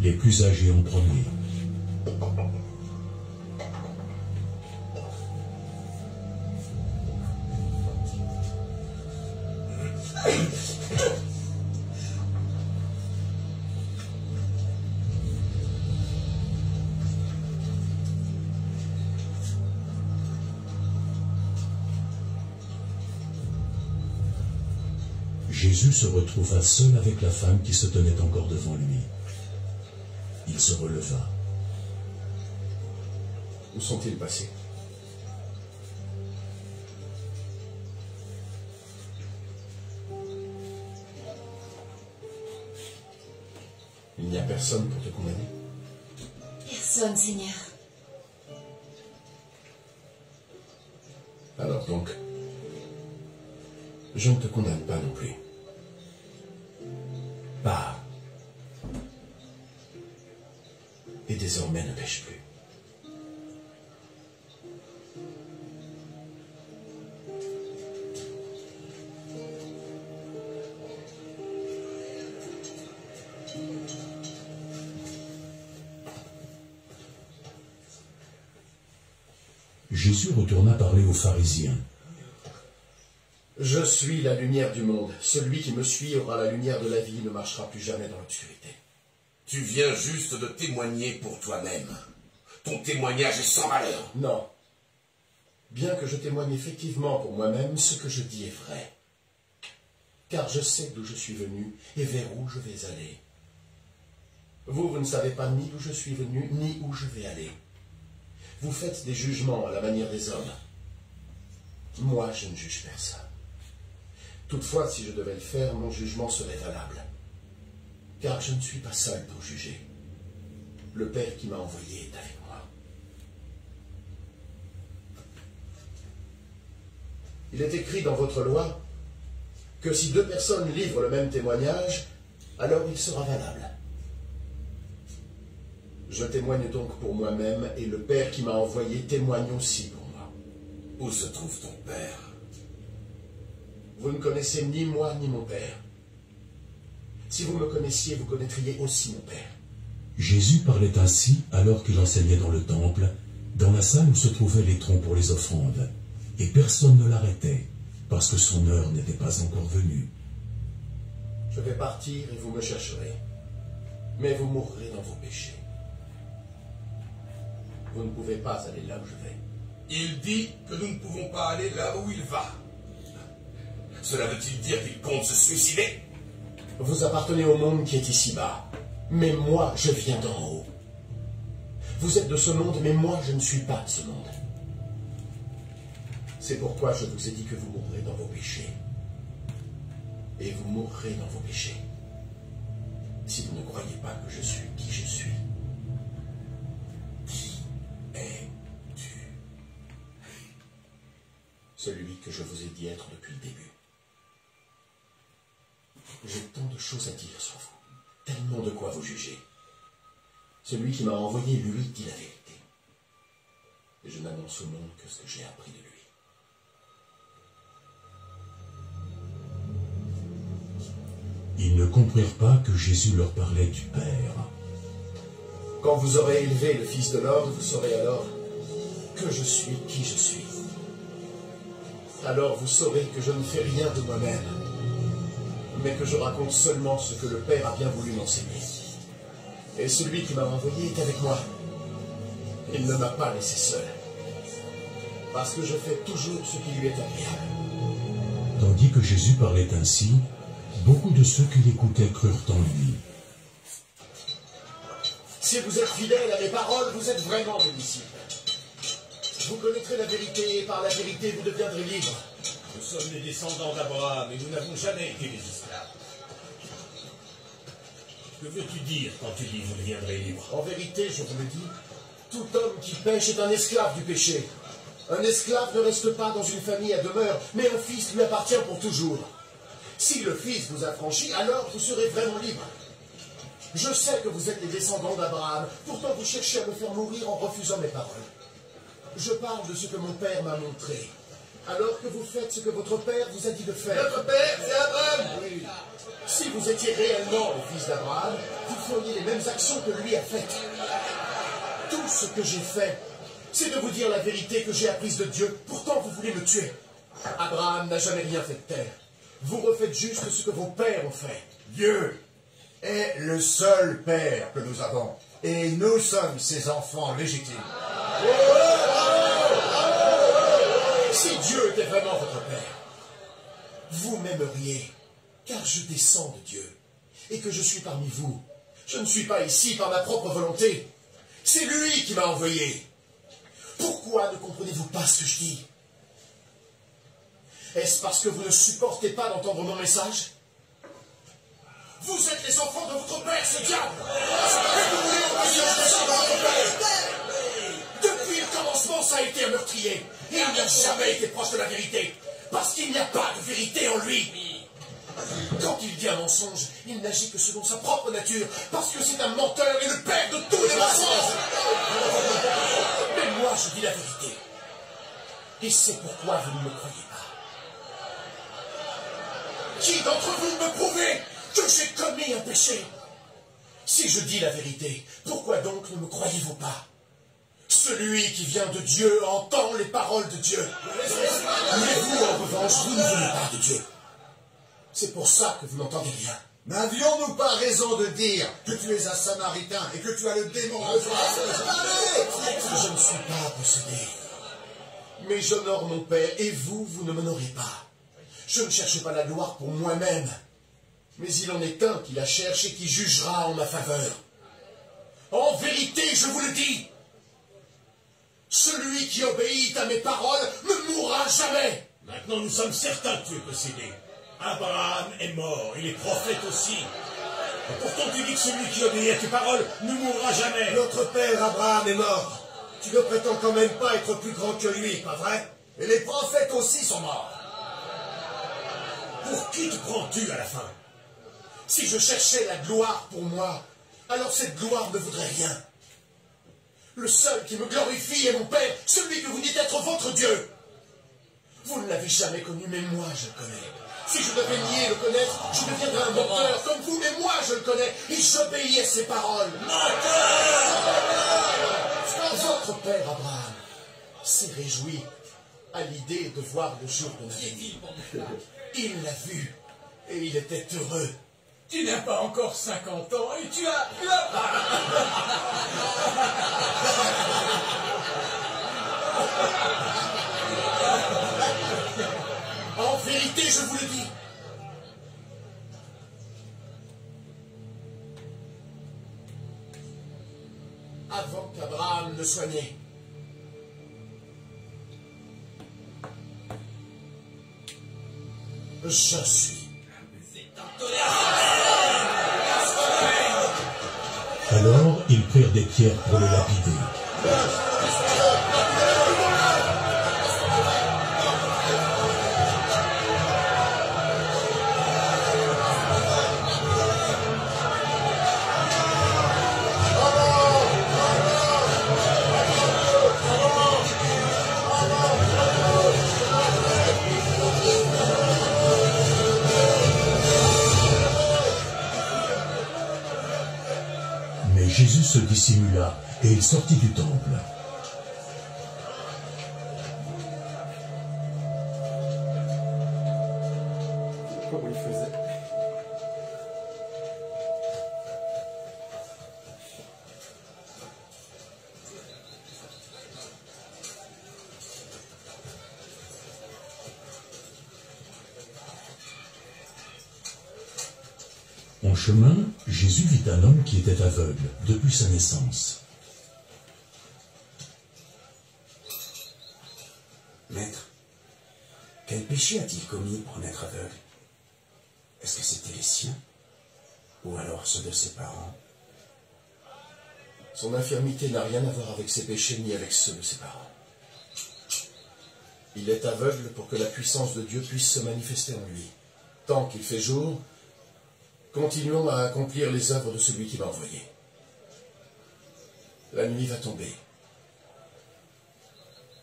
les plus âgés en premier. Jésus se retrouva seul avec la femme qui se tenait encore devant lui. Il se releva. Où sont-ils passés? Il n'y a personne pour te condamner? Personne, Seigneur. Alors donc, Je ne te condamne pas non plus. Pars. Et désormais ne pêche plus. Jésus retourna parler aux pharisiens. Je suis la lumière du monde. Celui qui me suit aura la lumière de la vie et ne marchera plus jamais dans l'obscurité. Tu viens juste de témoigner pour toi-même. Ton témoignage est sans valeur. Non. Bien que je témoigne effectivement pour moi-même, ce que je dis est vrai. Car je sais d'où je suis venu et vers où je vais aller. Vous ne savez pas ni d'où je suis venu, ni où je vais aller. Vous faites des jugements à la manière des hommes. Moi, je ne juge personne. Toutefois, si je devais le faire, mon jugement serait valable. Car je ne suis pas seul pour juger. Le Père qui m'a envoyé est avec moi. Il est écrit dans votre loi que si deux personnes livrent le même témoignage, alors il sera valable. Je témoigne donc pour moi-même, et le Père qui m'a envoyé témoigne aussi pour moi. Où se trouve ton Père? Vous ne connaissez ni moi ni mon Père. Si vous me connaissiez, vous connaîtriez aussi mon Père. Jésus parlait ainsi alors qu'il enseignait dans le temple, dans la salle où se trouvaient les troncs pour les offrandes, et personne ne l'arrêtait, parce que son heure n'était pas encore venue. Je vais partir et vous me chercherez, mais vous mourrez dans vos péchés. Vous ne pouvez pas aller là où je vais. Il dit que nous ne pouvons pas aller là où il va. Cela veut-il dire qu'il compte se suicider? Vous appartenez au monde qui est ici-bas, mais moi, je viens d'en haut. Vous êtes de ce monde, mais moi, je ne suis pas de ce monde. C'est pourquoi je vous ai dit que vous mourrez dans vos péchés. Et vous mourrez dans vos péchés. Si vous ne croyez pas que je suis qui je suis. Es-tu? Celui que je vous ai dit être depuis le début. J'ai tant de choses à dire sur vous, tellement de quoi vous juger. Celui qui m'a envoyé, lui, dit la vérité. Et je n'annonce au monde que ce que j'ai appris de lui. Ils ne comprirent pas que Jésus leur parlait du Père. Quand vous aurez élevé le Fils de l'homme, vous saurez alors que je suis qui je suis. Alors vous saurez que je ne fais rien de moi-même, mais que je raconte seulement ce que le Père a bien voulu m'enseigner. Et celui qui m'a envoyé est avec moi. Il ne m'a pas laissé seul, parce que je fais toujours ce qui lui est agréable. Tandis que Jésus parlait ainsi, beaucoup de ceux qui l'écoutaient crurent en lui. Si vous êtes fidèles à mes paroles, vous êtes vraiment mes disciples. Vous connaîtrez la vérité, et par la vérité, vous deviendrez libres. Nous sommes les descendants d'Abraham, et nous n'avons jamais été des esclaves. Que veux-tu dire quand tu dis vous deviendrez libres? En vérité, je vous le dis, tout homme qui pêche est un esclave du péché. Un esclave ne reste pas dans une famille à demeure, mais un fils lui appartient pour toujours. Si le Fils vous a franchi, alors vous serez vraiment libre. Je sais que vous êtes les descendants d'Abraham, pourtant vous cherchez à me faire mourir en refusant mes paroles. Je parle de ce que mon Père m'a montré, alors que vous faites ce que votre Père vous a dit de faire. Notre Père, c'est Abraham! Oui. Si vous étiez réellement le fils d'Abraham, vous feriez les mêmes actions que lui a faites. Tout ce que j'ai fait, c'est de vous dire la vérité que j'ai apprise de Dieu, pourtant vous voulez me tuer. Abraham n'a jamais rien fait de tel. Vous refaites juste ce que vos pères ont fait. Dieu est le seul Père que nous avons, et nous sommes ses enfants légitimes. Si Dieu était vraiment votre Père, vous m'aimeriez, car je descends de Dieu, et que je suis parmi vous. Je ne suis pas ici par ma propre volonté. C'est lui qui m'a envoyé. Pourquoi ne comprenez-vous pas ce que je dis? Est-ce parce que vous ne supportez pas d'entendre mon message? Vous êtes les enfants de votre père, ce diable! Et vous voulez obéir aux descendants de votre père! Depuis le commencement, ça a été un meurtrier. Et il n'a jamais été proche de la vérité. Parce qu'il n'y a pas de vérité. vérité en lui. Quand il dit un mensonge, il n'agit que selon sa propre nature, parce que c'est un menteur et le père de tous les mensonges. Mais moi, je dis la vérité. Et c'est pourquoi vous ne me croyez pas. Qui d'entre vous me prouvez que j'ai commis un péché? Si je dis la vérité, pourquoi donc ne me croyez-vous pas? Celui qui vient de Dieu entend les paroles de Dieu. Mais vous, en revanche, vous ne venez pas de Dieu. C'est pour ça que vous n'entendez rien. N'avions-nous pas raison de dire que tu es un Samaritain et que tu as le démon en toi? Je ne suis pas possédé. Mais j'honore mon Père, et vous, vous ne m'honorez pas. Je ne cherche pas la gloire pour moi-même, mais il en est un qui la cherche et qui jugera en ma faveur. En vérité, je vous le dis, celui qui obéit à mes paroles ne mourra jamais. Maintenant, nous sommes certains que tu es possédé. Abraham est mort, et les prophètes aussi. Et pourtant, tu dis que celui qui obéit à tes paroles ne mourra jamais. Notre père Abraham est mort. Tu ne prétends quand même pas être plus grand que lui, pas vrai? Et les prophètes aussi sont morts. Pour qui te prends-tu à la fin? Si je cherchais la gloire pour moi, alors cette gloire ne vaudrait rien. Le seul qui me glorifie est mon Père, celui que vous dites être votre Dieu. Vous ne l'avez jamais connu, mais moi je le connais. Si je devais nier le connaître, je deviendrais un menteur comme vous, mais moi je le connais et j'obéis à ses paroles. Votre père Abraham s'est réjoui à l'idée de voir le jour de ma venue. Il l'a vu et il était heureux. Tu n'as pas encore 50 ans et tu as... En vérité, je vous le dis. Avant qu'Abraham ne soit né, je suis. Alors, ils prirent des pierres pour le lapider. Jésus se dissimula et il sortit du temple. Comment il faisait? En chemin, Jésus vit un homme qui était aveugle depuis sa naissance. Maître, quel péché a-t-il commis pour naître aveugle? Est-ce que c'était les siens? Ou alors ceux de ses parents? Son infirmité n'a rien à voir avec ses péchés ni avec ceux de ses parents. Il est aveugle pour que la puissance de Dieu puisse se manifester en lui. Tant qu'il fait jour, continuons à accomplir les œuvres de celui qui m'a envoyé. La nuit va tomber.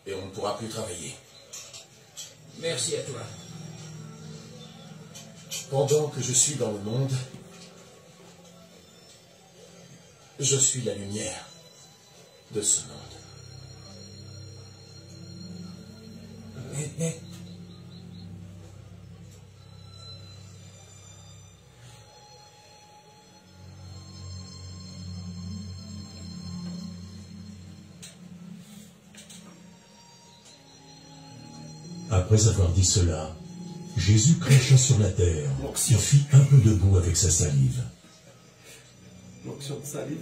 Et on ne pourra plus travailler. Merci à toi. Pendant que je suis dans le monde, je suis la lumière de ce monde. Mais... Après avoir dit cela, Jésus cracha sur la terre et fit un peu de boue avec sa salive. L'onction de salive.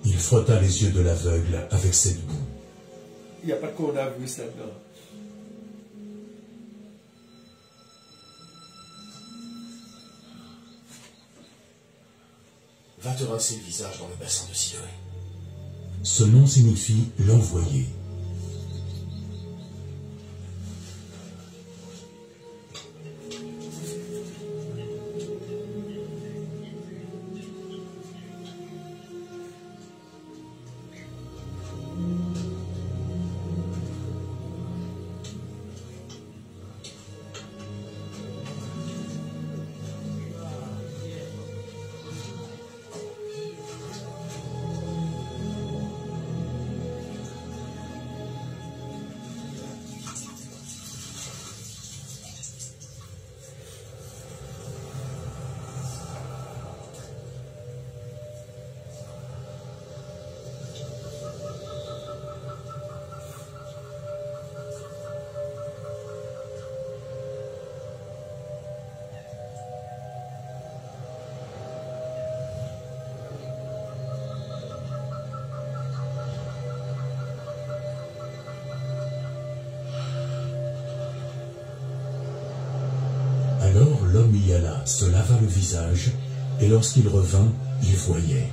Il frotta les yeux de l'aveugle avec cette boue. Il n'y a pas de coronavirus là-dedans. Va te rincer le visage dans le bassin de Siloé. Ce nom signifie l'envoyé. Alors l'homme y alla, se lava le visage, et lorsqu'il revint, il voyait.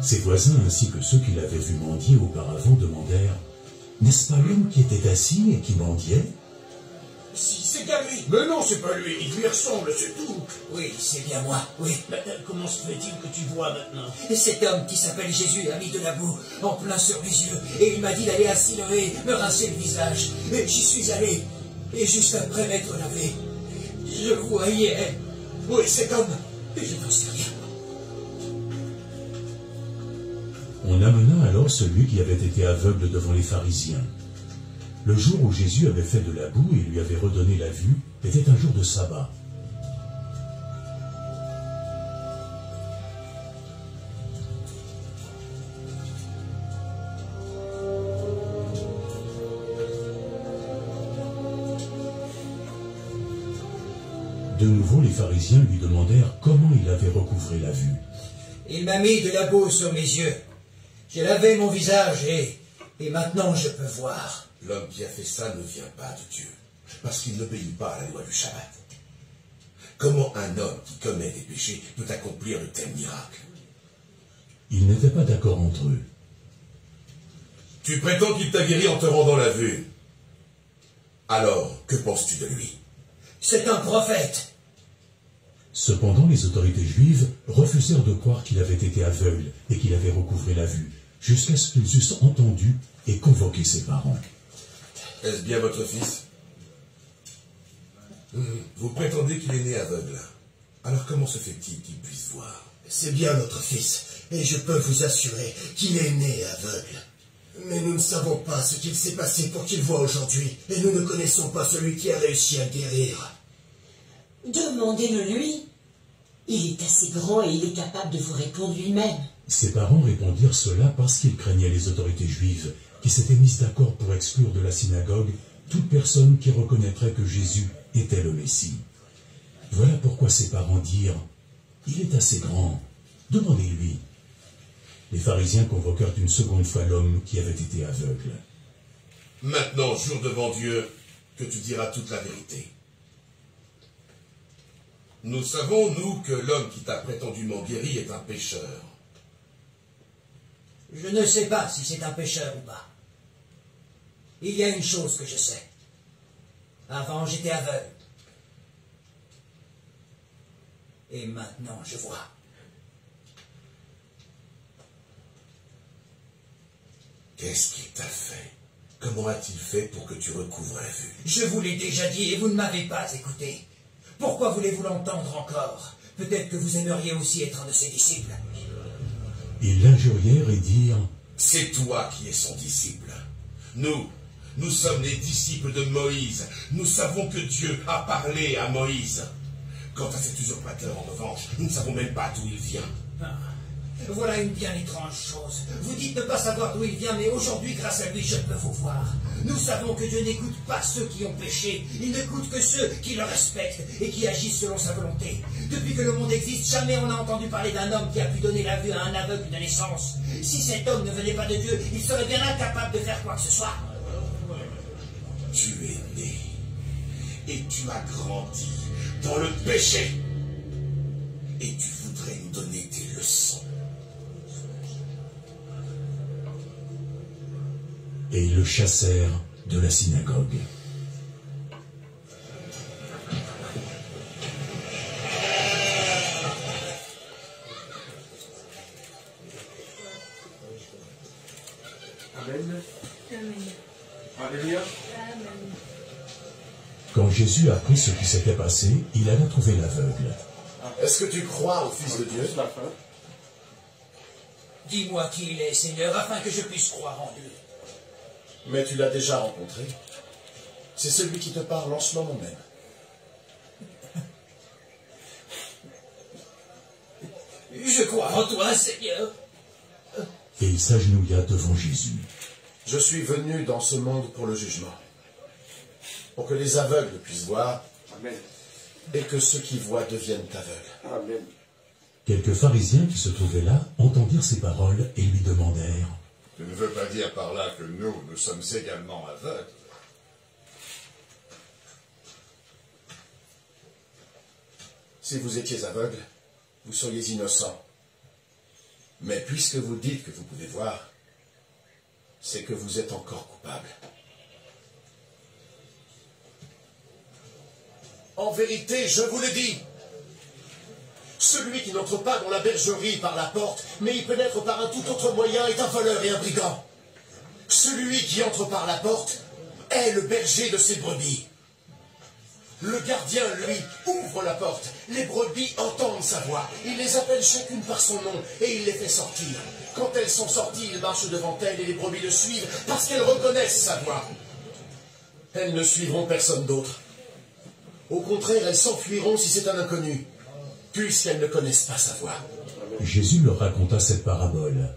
Ses voisins ainsi que ceux qui l'avaient vu mendier auparavant demandèrent « N'est-ce pas l'homme qui était assis et qui mendiait ?» Si, c'est bien lui. Mais non, c'est pas lui, il lui ressemble, c'est tout. Oui, c'est bien moi, oui. Comment se fait-il que tu vois maintenant? Cet homme qui s'appelle Jésus a mis de la boue en plein sur mes yeux et il m'a dit d'aller à Siloé me rincer le visage. Et j'y suis allé. Et juste après m'être lavé, je voyais. Oui, cet homme. Et je n'en sais rien. On amena alors celui qui avait été aveugle devant les pharisiens. Le jour où Jésus avait fait de la boue et lui avait redonné la vue était un jour de sabbat. De nouveau, les pharisiens lui demandèrent comment il avait recouvré la vue. Il m'a mis de la boue sur mes yeux. J'ai lavé mon visage et maintenant je peux voir. L'homme qui a fait ça ne vient pas de Dieu, parce qu'il n'obéit pas à la loi du Shabbat. Comment un homme qui commet des péchés peut accomplir de tels miracles? Ils n'étaient pas d'accord entre eux. Tu prétends qu'il t'a guéri en te rendant la vue. Alors, que penses-tu de lui? C'est un prophète. Cependant, les autorités juives refusèrent de croire qu'il avait été aveugle et qu'il avait recouvré la vue, jusqu'à ce qu'ils eussent entendu et convoqué ses parents. Est-ce bien votre fils? Vous prétendez qu'il est né aveugle. Alors comment se fait-il qu'il puisse voir? C'est bien notre fils, et je peux vous assurer qu'il est né aveugle. Mais nous ne savons pas ce qu'il s'est passé pour qu'il voie aujourd'hui, et nous ne connaissons pas celui qui a réussi à le guérir. Demandez-le lui. Il est assez grand et il est capable de vous répondre lui-même. Ses parents répondirent cela parce qu'ils craignaient les autorités juives, qui s'étaient mises d'accord pour exclure de la synagogue toute personne qui reconnaîtrait que Jésus était le Messie. Voilà pourquoi ses parents dirent « Il est assez grand, demandez-lui ». Les pharisiens convoquèrent une seconde fois l'homme qui avait été aveugle. Maintenant, jure devant Dieu que tu diras toute la vérité. Nous savons, nous, que l'homme qui t'a prétendument guéri est un pécheur. Je ne sais pas si c'est un pécheur ou pas. Il y a une chose que je sais. Avant, j'étais aveugle. Et maintenant, je vois. Qu'est-ce qu'il t'a fait? Comment a-t-il fait pour que tu recouvres la vue? Je vous l'ai déjà dit et vous ne m'avez pas écouté. Pourquoi voulez-vous l'entendre encore? Peut-être que vous aimeriez aussi être un de ses disciples. Ils l'injurièrent et dirent « C'est toi qui es son disciple. Nous sommes les disciples de Moïse. Nous savons que Dieu a parlé à Moïse. Quant à cet usurpateur, en revanche, nous ne savons même pas d'où il vient. Voilà une bien étrange chose. Vous dites ne pas savoir d'où il vient, mais aujourd'hui, grâce à lui, je peux vous voir. Nous savons que Dieu n'écoute pas ceux qui ont péché. Il n'écoute que ceux qui le respectent et qui agissent selon sa volonté. Depuis que le monde existe, jamais on n'a entendu parler d'un homme qui a pu donner la vue à un aveugle de naissance. Si cet homme ne venait pas de Dieu, il serait bien incapable de faire quoi que ce soit. Tu es né et tu as grandi dans le péché. Et tu voudrais nous donner des leçons. Et ils le chassèrent de la synagogue. Amen. Amen. Alléluia. Amen. Quand Jésus apprit ce qui s'était passé, il alla trouver l'aveugle. Est-ce que tu crois au Fils de Dieu? Dis-moi qui il est, Seigneur, afin que je puisse croire en lui. Mais tu l'as déjà rencontré. C'est celui qui te parle en ce moment même. Je crois en toi, Seigneur. Et il s'agenouilla devant Jésus. Je suis venu dans ce monde pour le jugement, pour que les aveugles puissent voir, Amen. et que ceux qui voient deviennent aveugles. Amen. Quelques pharisiens qui se trouvaient là entendirent ces paroles et lui demandèrent Tu ne veux pas dire par là que nous sommes également aveugles? Si vous étiez aveugle, vous seriez innocent. Mais puisque vous dites que vous pouvez voir, c'est que vous êtes encore coupable. En vérité, je vous le dis, celui qui n'entre pas dans la bergerie par la porte, mais y pénètre par un tout autre moyen, est un voleur et un brigand. Celui qui entre par la porte est le berger de ses brebis. Le gardien, lui, ouvre la porte. Les brebis entendent sa voix. Il les appelle chacune par son nom et il les fait sortir. Quand elles sont sorties, il marche devant elles et les brebis le suivent parce qu'elles reconnaissent sa voix. Elles ne suivront personne d'autre. Au contraire, elles s'enfuiront si c'est un inconnu, puisqu'elles ne connaissent pas sa voix. Jésus leur raconta cette parabole,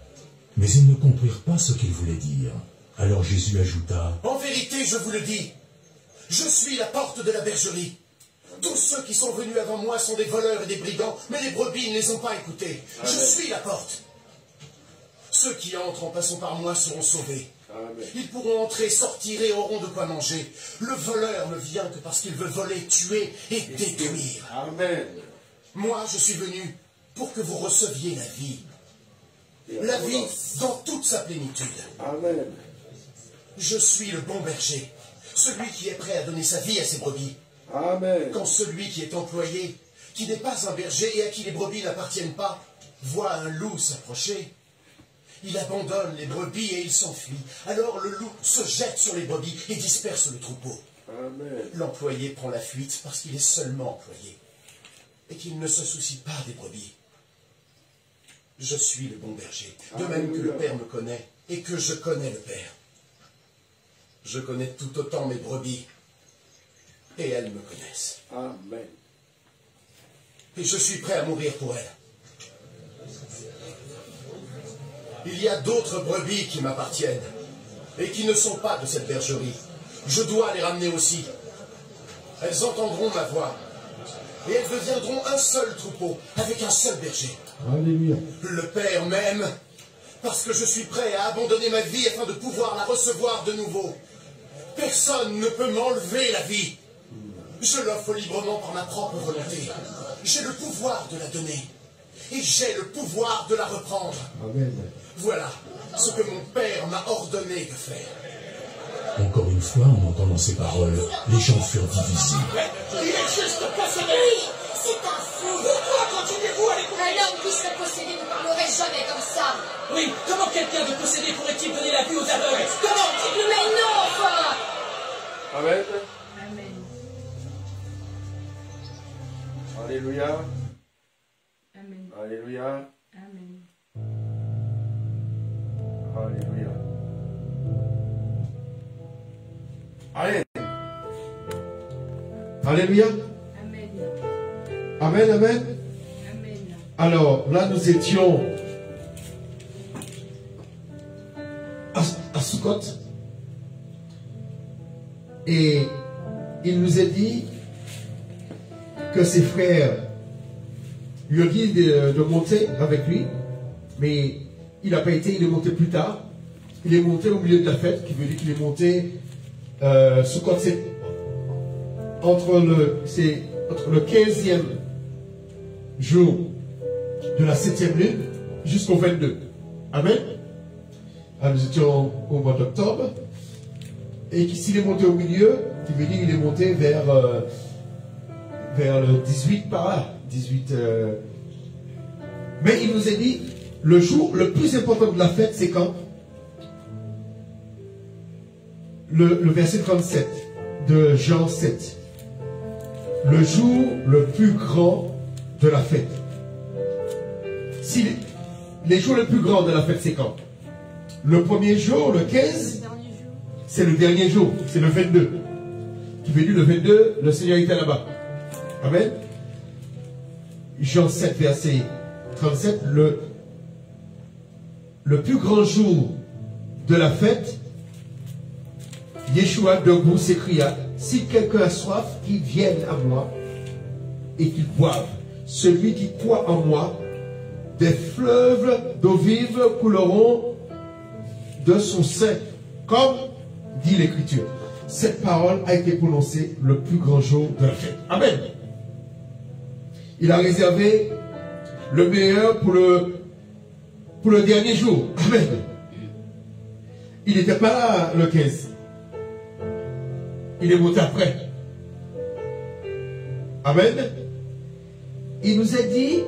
mais ils ne comprirent pas ce qu'il voulait dire. Alors Jésus ajouta, « En vérité, je vous le dis, je suis la porte de la bergerie. Tous ceux qui sont venus avant moi sont des voleurs et des brigands, mais les brebis ne les ont pas écoutés. Je suis la porte. Ceux qui entrent en passant par moi seront sauvés. Ils pourront entrer, sortir et auront de quoi manger. Le voleur ne vient que parce qu'il veut voler, tuer et détruire. Amen. Moi, je suis venu pour que vous receviez la vie. La vie dans toute sa plénitude. Amen. Je suis le bon berger, celui qui est prêt à donner sa vie à ses brebis. Amen. Quand celui qui est employé, qui n'est pas un berger et à qui les brebis n'appartiennent pas, voit un loup s'approcher, il abandonne les brebis et il s'enfuit. Alors le loup se jette sur les brebis et disperse le troupeau. L'employé prend la fuite parce qu'il est seulement employé et qu'il ne se soucie pas des brebis. Je suis le bon berger, de même que le Père me connaît et que je connais le Père. Je connais tout autant mes brebis et elles me connaissent. Amen. Et je suis prêt à mourir pour elles. Il y a d'autres brebis qui m'appartiennent et qui ne sont pas de cette bergerie. Je dois les ramener aussi. Elles entendront ma voix et elles deviendront un seul troupeau avec un seul berger. Alléluia. Le Père m'aime parce que je suis prêt à abandonner ma vie afin de pouvoir la recevoir de nouveau. Personne ne peut m'enlever la vie. Je l'offre librement par ma propre volonté. J'ai le pouvoir de la donner et j'ai le pouvoir de la reprendre. Amen. Voilà ce que mon Père m'a ordonné de faire. Encore une fois, en entendant ces paroles, les gens furent divisés. Il est juste possédé. Oui, c'est un fou. Pourquoi continuez-vous à l'écouter? Un homme qui serait possédé ne parlerait jamais comme ça. Oui, comment quelqu'un de possédé pourrait-il donner la vie aux aveugles? Comment? Dites-le, mais non, enfin. Amen. Amen. Alléluia. Amen. Alléluia. Amen. Alléluia. Allez. Alléluia. Amen. Amen, amen. Amen. Alors, là, nous étions à Sukkot. Et il nous a dit que ses frères lui ont dit de monter avec lui. Mais il n'a pas été, il est monté plus tard. Il est monté au milieu de la fête, qui veut dire qu'il est monté Sukkot, c'est entre le 15e jour de la 7e lune jusqu'au 22. Amen. Alors, nous étions au mois d'octobre. Et s'il est monté au milieu, il veut dire qu'il est monté vers le 18 par là. 18. Mais il nous a dit, le jour le plus important de la fête, c'est quand? Le verset 37 de Jean 7. Le jour le plus grand de la fête. Si les jours les plus grands de la fête, c'est quand? Le premier jour, le 15, c'est le dernier jour, c'est le 22. Qui veut dire le 22, le Seigneur était là-bas. Amen. Jean 7, verset 37, le plus grand jour de la fête, Yeshua debout s'écria, si quelqu'un a soif, qu'il vienne à moi et qu'il boive. Celui qui croit en moi, des fleuves d'eau vive couleront de son sein, comme dit l'Écriture. Cette parole a été prononcée le plus grand jour de la fête. Amen. Il a réservé le meilleur pour le dernier jour. Amen. Il n'était pas là le 15. Il est monté après. Amen. Il nous a dit,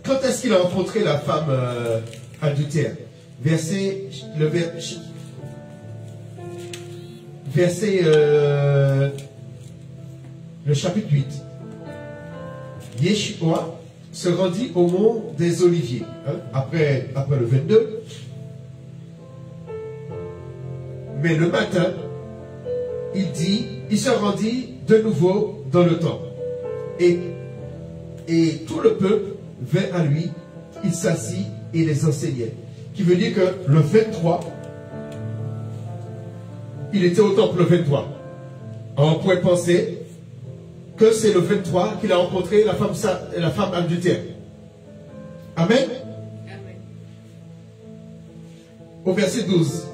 quand est-ce qu'il a rencontré la femme adultère? Verset le chapitre 8. Yeshua se rendit au mont des Oliviers, hein, après le 22. Mais le matin, il se rendit de nouveau dans le temple. Et tout le peuple vint à lui, il s'assit et les enseignait. Qui veut dire que le 23, il était au temple le 23. On pourrait penser que c'est le 23 qu'il a rencontré la femme adultère. Amen. Amen. Au verset 12.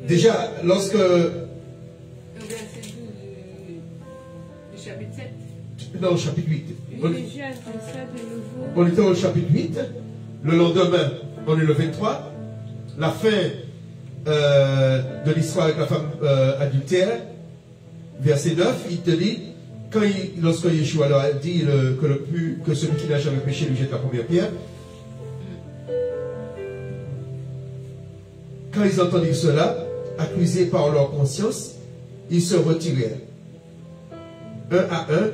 Déjà, lorsque... Au verset 12 du chapitre 7. Non, chapitre 8. On On était au chapitre 8. Le lendemain, on est le 23. La fin de l'histoire avec la femme adultère. Verset 9, il te dit, lorsque Yeshua leur a dit que celui qui n'a jamais péché lui jette la première pierre, quand ils entendirent cela, accusés par leur conscience, ils se retirèrent. Un à un,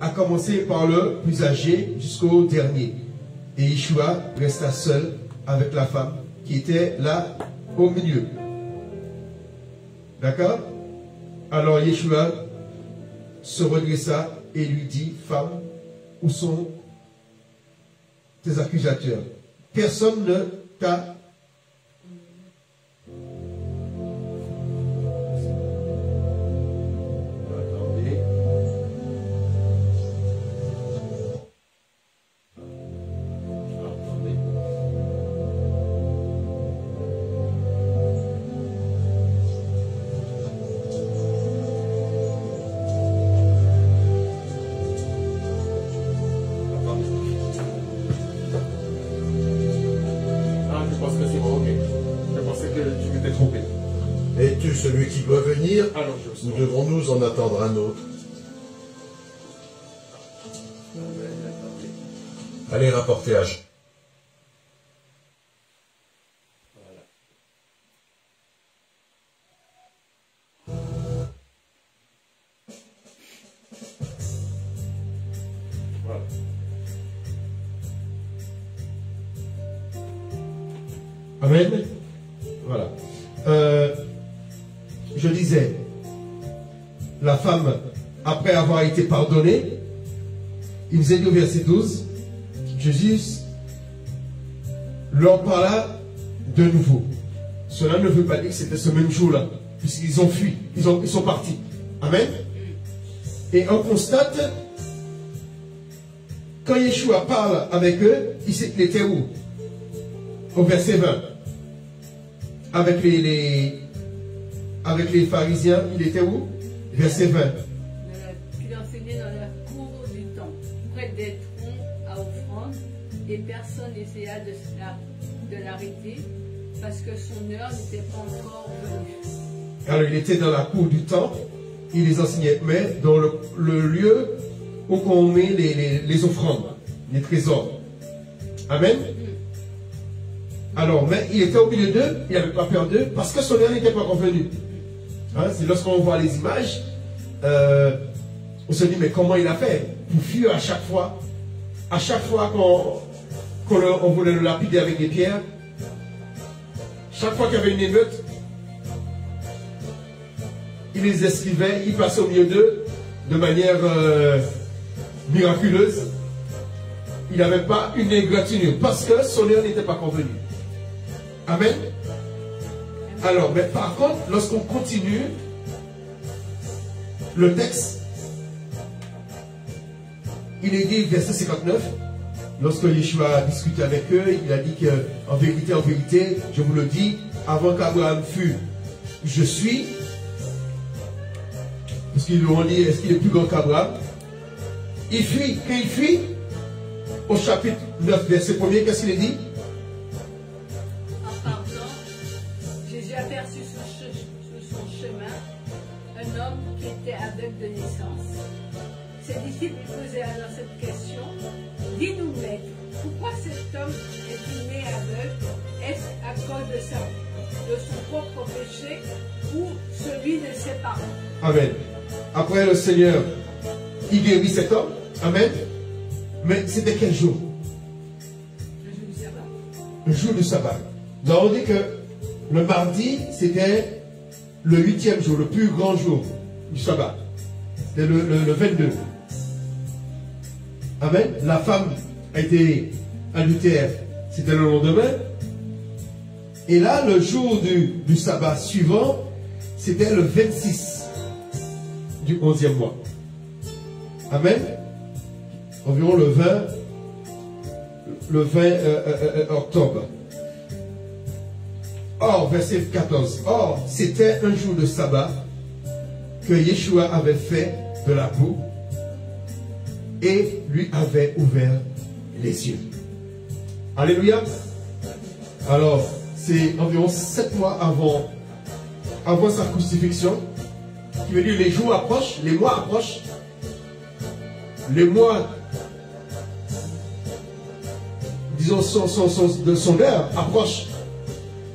à commencer par le plus âgé jusqu'au dernier. Et Yeshua resta seul avec la femme qui était là au milieu. D'accord? Alors Yeshua se redressa et lui dit, femme, où sont tes accusateurs? Personne ne t'a... Celui qui doit venir, ou devons-nous en attendre un autre? Allez rapporter à Jean. Voilà. Amen. Voilà. Je disais, la femme, après avoir été pardonnée, il nous a dit au verset 12, Jésus leur parla de nouveau. Cela ne veut pas dire que c'était ce même jour-là, puisqu'ils ont fui, ils sont partis. Amen. Et on constate, quand Yeshua parle avec eux, il était où? Au verset 20. Avec les pharisiens, il était où? Verset 20. Il enseignait dans la cour du temple, près des troncs à offrande, et personne n'essaya de l'arrêter, parce que son heure n'était pas encore venue. Alors il était dans la cour du temple, il les enseignait, mais dans le lieu où on met les offrandes, les trésors. Amen. Alors, mais il était au milieu d'eux, il n'avait pas peur d'eux, parce que son heure n'était pas revenu. Hein, c'est lorsqu'on voit les images, on se dit, mais comment il a fait pour fuir à chaque fois qu'on voulait le lapider avec des pierres, chaque fois qu'il y avait une émeute, il les esquivait, il passait au milieu d'eux de manière miraculeuse. Il n'avait pas une égratignure, parce que son heure n'était pas convenue. Amen. Alors, mais par contre, lorsqu'on continue le texte, il est dit, verset 59, lorsque Yeshua a discuté avec eux, il a dit que, en vérité, je vous le dis, avant qu'Abraham fût, je suis. Parce qu'ils lui ont dit, est-ce qu'il est plus grand qu'Abraham? Il fuit. Quand il fuit, au chapitre 9, verset 1er, qu'est-ce qu'il dit? En partant, Jésus aperçut sur son chemin un homme qui était aveugle de naissance. Ses disciples lui posaient alors cette question. Dis-nous, maître, pourquoi cet homme est-il né aveugle? Est-ce à cause de son propre péché ou celui de ses parents? Amen. Après le Seigneur, il guérit cet homme. Amen. Mais c'était quel jour? Le jour du sabbat. Le jour du sabbat. Nous avons dit que le mardi, c'était le 8e jour, le plus grand jour du sabbat. C'était le 22. Amen. La femme a été adultère, c'était le lendemain. Et là, le jour du sabbat suivant, c'était le 26 du 11e mois. Amen. Environ le 20 octobre. Or, verset 14. Or, c'était un jour de sabbat que Yeshua avait fait de la boue et lui avait ouvert les yeux. Alléluia. Alors, c'est environ 7 mois avant sa crucifixion, qui veut dire les jours approchent, les mois approchent, les mois, disons, de son heure approchent,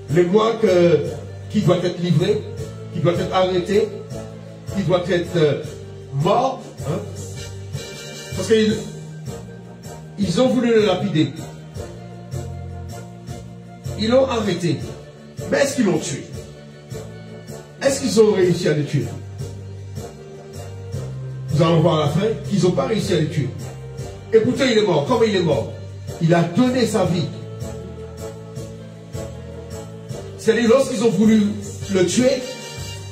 les mois qui doit être livré, qui doit être arrêté, qui doit être mort, hein? Parce qu'ils ont voulu le lapider. Ils l'ont arrêté. Mais est-ce qu'ils l'ont tué? Est-ce qu'ils ont réussi à le tuer? Nous allons voir à la fin qu'ils n'ont pas réussi à le tuer. Et pourtant il est mort. Comment il est mort? Il a donné sa vie. C'est-à-dire lorsqu'ils ont voulu le tuer,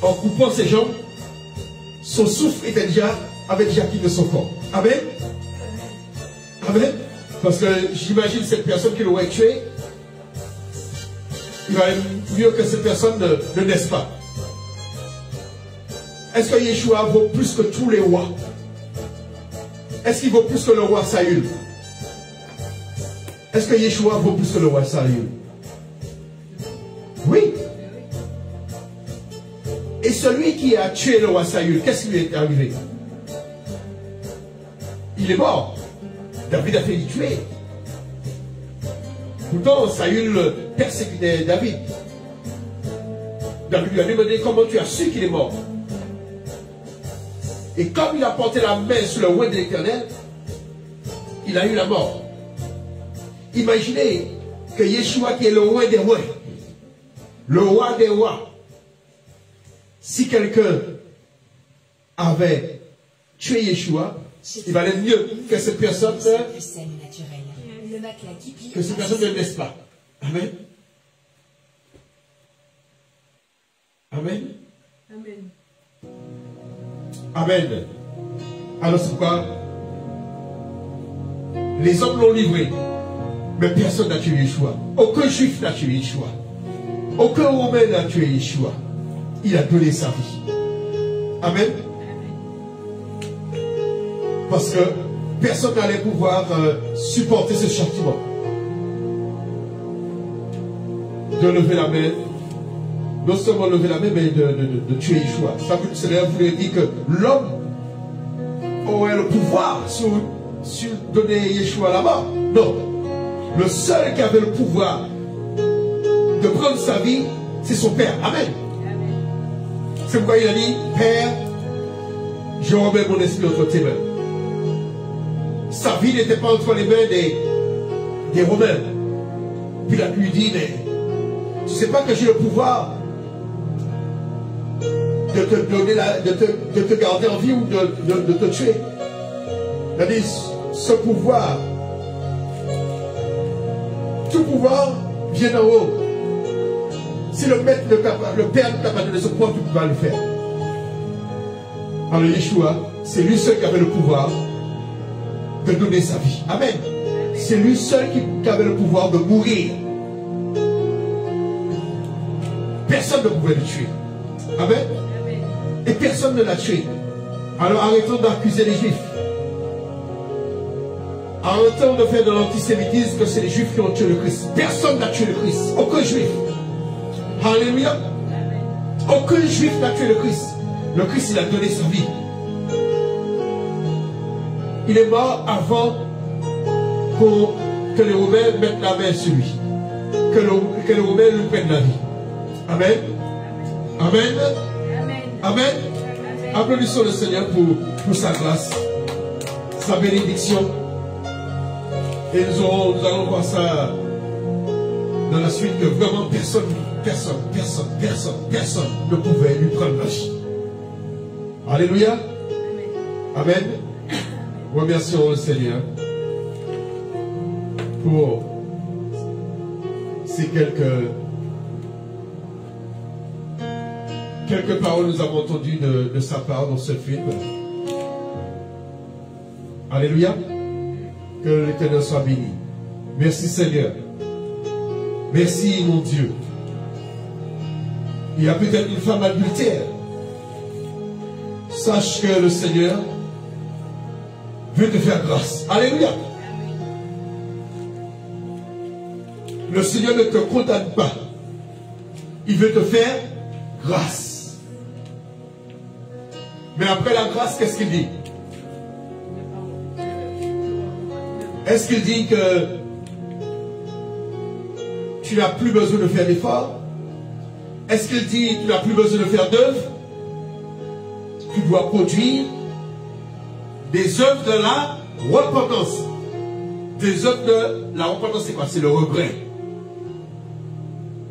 en coupant ses jambes, son souffle avait déjà quitté son corps. Amen. Amen. Parce que j'imagine cette personne qui l'aurait tué, il va être mieux que cette personne ne naisse pas. Est-ce que Yeshua vaut plus que tous les rois? Est-ce qu'il vaut plus que le roi Saül? Est-ce que Yeshua vaut plus que le roi Saül? Oui. Et celui qui a tué le roi Saül, qu'est-ce qui lui est arrivé? Il est mort. David a fait le tuer. Pourtant, Saül persécutait David. David lui a demandé comment tu as su qu'il est mort. Et comme il a porté la main sur le roi de l'Éternel, il a eu la mort. Imaginez que Yeshua, qui est le roi des rois, le roi des rois, si quelqu'un avait tué Yeshua, il valait mieux que cette personne ne naisse pas. Amen. Amen. Amen. Amen. Alors c'est pourquoi les hommes l'ont livré, mais personne n'a tué Yeshua. Aucun juif n'a tué Yeshua. Aucun romain n'a tué Yeshua. Il a donné sa vie. Amen. Parce que personne n'allait pouvoir supporter ce châtiment. De lever la main, non seulement lever la main, mais de tuer Yeshua. Cela voulait dire que l'homme aurait le pouvoir sur donner Yeshua la mort. Non. Le seul qui avait le pouvoir de prendre sa vie, c'est son Père. Amen. C'est pourquoi il a dit, Père, je remets mon esprit entre tes mains. Sa vie n'était pas entre les mains des Romains. Puis il a lui dit, mais tu ne sais pas que j'ai le pouvoir de te donner de te garder en vie ou de te tuer. Il a dit, ce pouvoir, tout pouvoir vient d'en haut. Si le Père ne t'a pas donné ce pouvoir, tu ne peux pas le faire. Alors Yeshua, c'est lui seul qui avait le pouvoir de donner sa vie. Amen. c'est lui seul qui avait le pouvoir de mourir. Personne ne pouvait le tuer. Amen. Et personne ne l'a tué. Alors arrêtons d'accuser les Juifs. Arrêtons de faire de l'antisémitisme que c'est les Juifs qui ont tué le Christ. Personne n'a tué le Christ. Aucun Juif. Alléluia. Aucun Juif n'a tué le Christ. Le Christ, il a donné sa vie. Il est mort avant que les Romains mettent la main sur lui. Que les Romains lui prennent la vie. Amen. Amen. Amen. Applaudissons le Seigneur pour sa grâce, sa bénédiction. Et nous allons voir ça dans la suite, que vraiment personne ne pouvait lui prendre la vie. Alléluia. Amen. Remercions le Seigneur pour ces quelques paroles que nous avons entendues de sa part dans ce film. Alléluia. Que l'Éternel soit béni. Merci Seigneur. Merci mon Dieu. Il y a peut-être une femme adultère. Sache que le Seigneur veut te faire grâce. Alléluia. Le Seigneur ne te condamne pas. Il veut te faire grâce. Mais après la grâce, qu'est-ce qu'il dit? Est-ce qu'il dit que tu n'as plus besoin de faire d'efforts? Est-ce qu'il dit que tu n'as plus besoin de faire d'œuvres? Tu dois produire des œuvres de la repentance. Des œuvres de la repentance, c'est quoi? C'est le regret.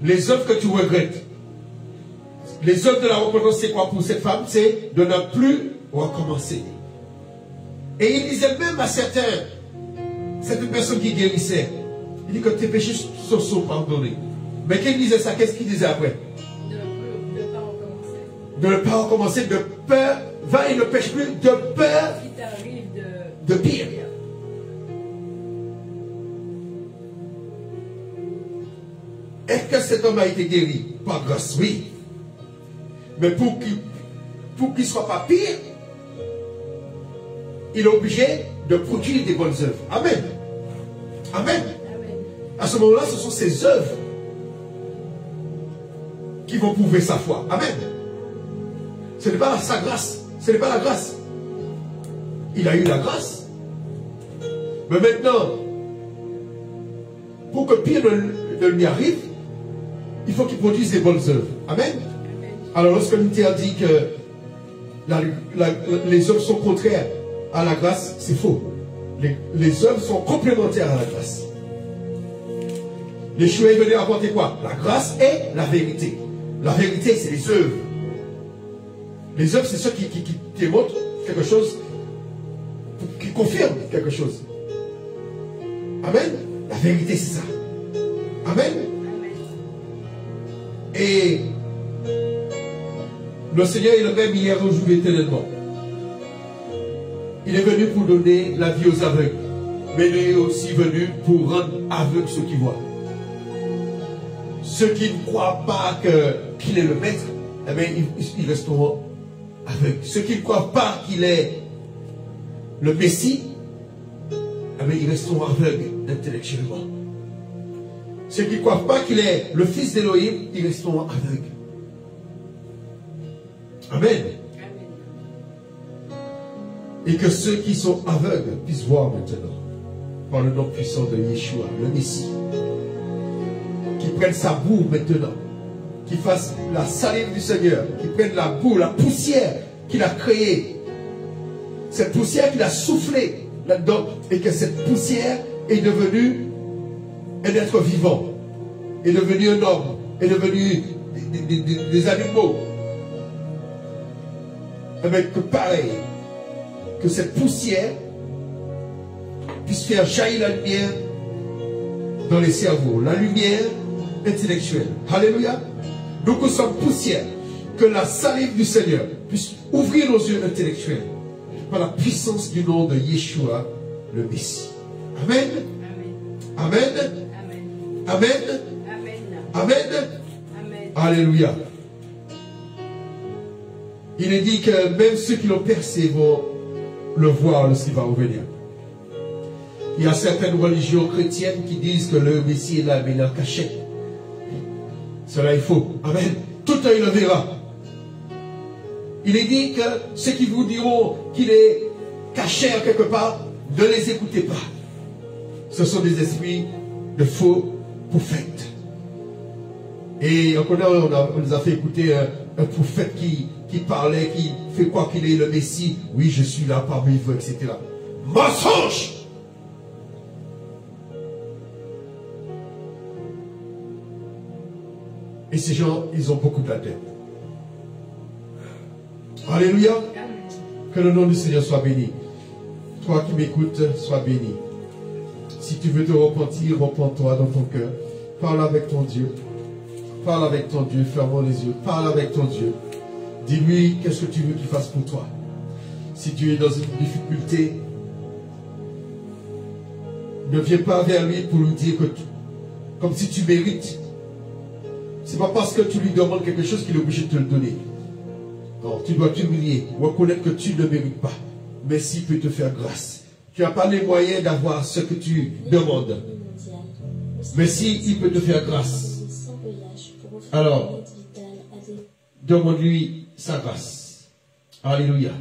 Les œuvres que tu regrettes. Les œuvres de la repentance, c'est quoi pour cette femme? C'est de ne plus recommencer. Et il disait même à certaines personnes qui guérissaient, il dit que tes péchés sont pardonnés. Mais qu'il disait ça, qu'est-ce qu'il disait après? De ne pas recommencer. De ne pas recommencer, de peur, va et ne pêche plus, de peur de pire. Est-ce que cet homme a été guéri? Par grâce, oui. Mais pour qu'il ne soit pas pire, il est obligé de produire des bonnes œuvres. Amen. Amen. À ce moment-là, ce sont ces œuvres qui vont prouver sa foi. Amen. Ce n'est pas sa grâce. Ce n'est pas la grâce. Il a eu la grâce. Mais maintenant, pour que pire ne lui arrive, il faut qu'il produise des bonnes œuvres. Amen. Alors lorsque Luther dit que les œuvres sont contraires à la grâce, c'est faux. Les œuvres sont complémentaires à la grâce. Yeshua est venu apporter quoi? La grâce et la vérité. La vérité, c'est les œuvres. Les œuvres, c'est ceux qui démontrent quelque chose, qui confirment quelque chose. Amen. La vérité, c'est ça. Amen. Et le Seigneur est le même hier, aujourd'hui, éternellement. Il est venu pour donner la vie aux aveugles. Mais il est aussi venu pour rendre aveugles ceux qui voient. Ceux qui ne croient pas qu'il est le maître, eh bien, ils resteront aveugles. Ceux qui ne croient pas qu'il est le Messie, eh bien, ils resteront aveugles intellectuellement. Ceux qui ne croient pas qu'il est le fils d'Élohim, ils resteront aveugles. Amen. Et que ceux qui sont aveugles puissent voir maintenant, par le nom puissant de Yeshua, le Messie, qui prennent sa boue maintenant, qui fassent la salive du Seigneur, qui prennent la boue, la poussière qu'il a créée, cette poussière qu'il a soufflée là-dedans, et que cette poussière est devenue un être vivant, est devenu un homme, est devenu des animaux. Avec que pareil, que cette poussière puisse faire jaillir la lumière dans les cerveaux, la lumière intellectuelle. Alléluia. Donc nous sommes poussière. Que la salive du Seigneur puisse ouvrir nos yeux intellectuels par la puissance du nom de Yeshua, le Messie. Amen. Amen. Amen. Amen. Alléluia. Il est dit que même ceux qui l'ont percé vont le voir lorsqu'il va revenir. Il y a certaines religions chrétiennes qui disent que le Messie est là, mais il est en cachette. Cela est faux. Amen. Tout le temps il le verra. Il est dit que ceux qui vous diront qu'il est caché quelque part, ne les écoutez pas. Ce sont des esprits de faux prophètes. Et on nous a fait écouter un prophète qui parlait, qui fait croire qu'il est le Messie. Oui, je suis là parmi vous, etc. Mensonge! Et ces gens, ils ont beaucoup de la tête. Alléluia. Que le nom du Seigneur soit béni. Toi qui m'écoutes, sois béni. Si tu veux te repentir, repens-toi dans ton cœur. Parle avec ton Dieu. Parle avec ton Dieu. Ferme les yeux. Parle avec ton Dieu. Dis-lui qu'est-ce que tu veux qu'il fasse pour toi. Si tu es dans une difficulté, ne viens pas vers lui pour lui dire que comme si tu mérites. Ce n'est pas parce que tu lui demandes quelque chose qu'il est obligé de te le donner. Non, tu dois t'humilier, reconnaître que tu ne mérites pas. Mais s'il peut te faire grâce. Tu n'as pas les moyens d'avoir ce que tu demandes. Mais s'il peut te faire grâce, alors demande-lui sa grâce. Alléluia.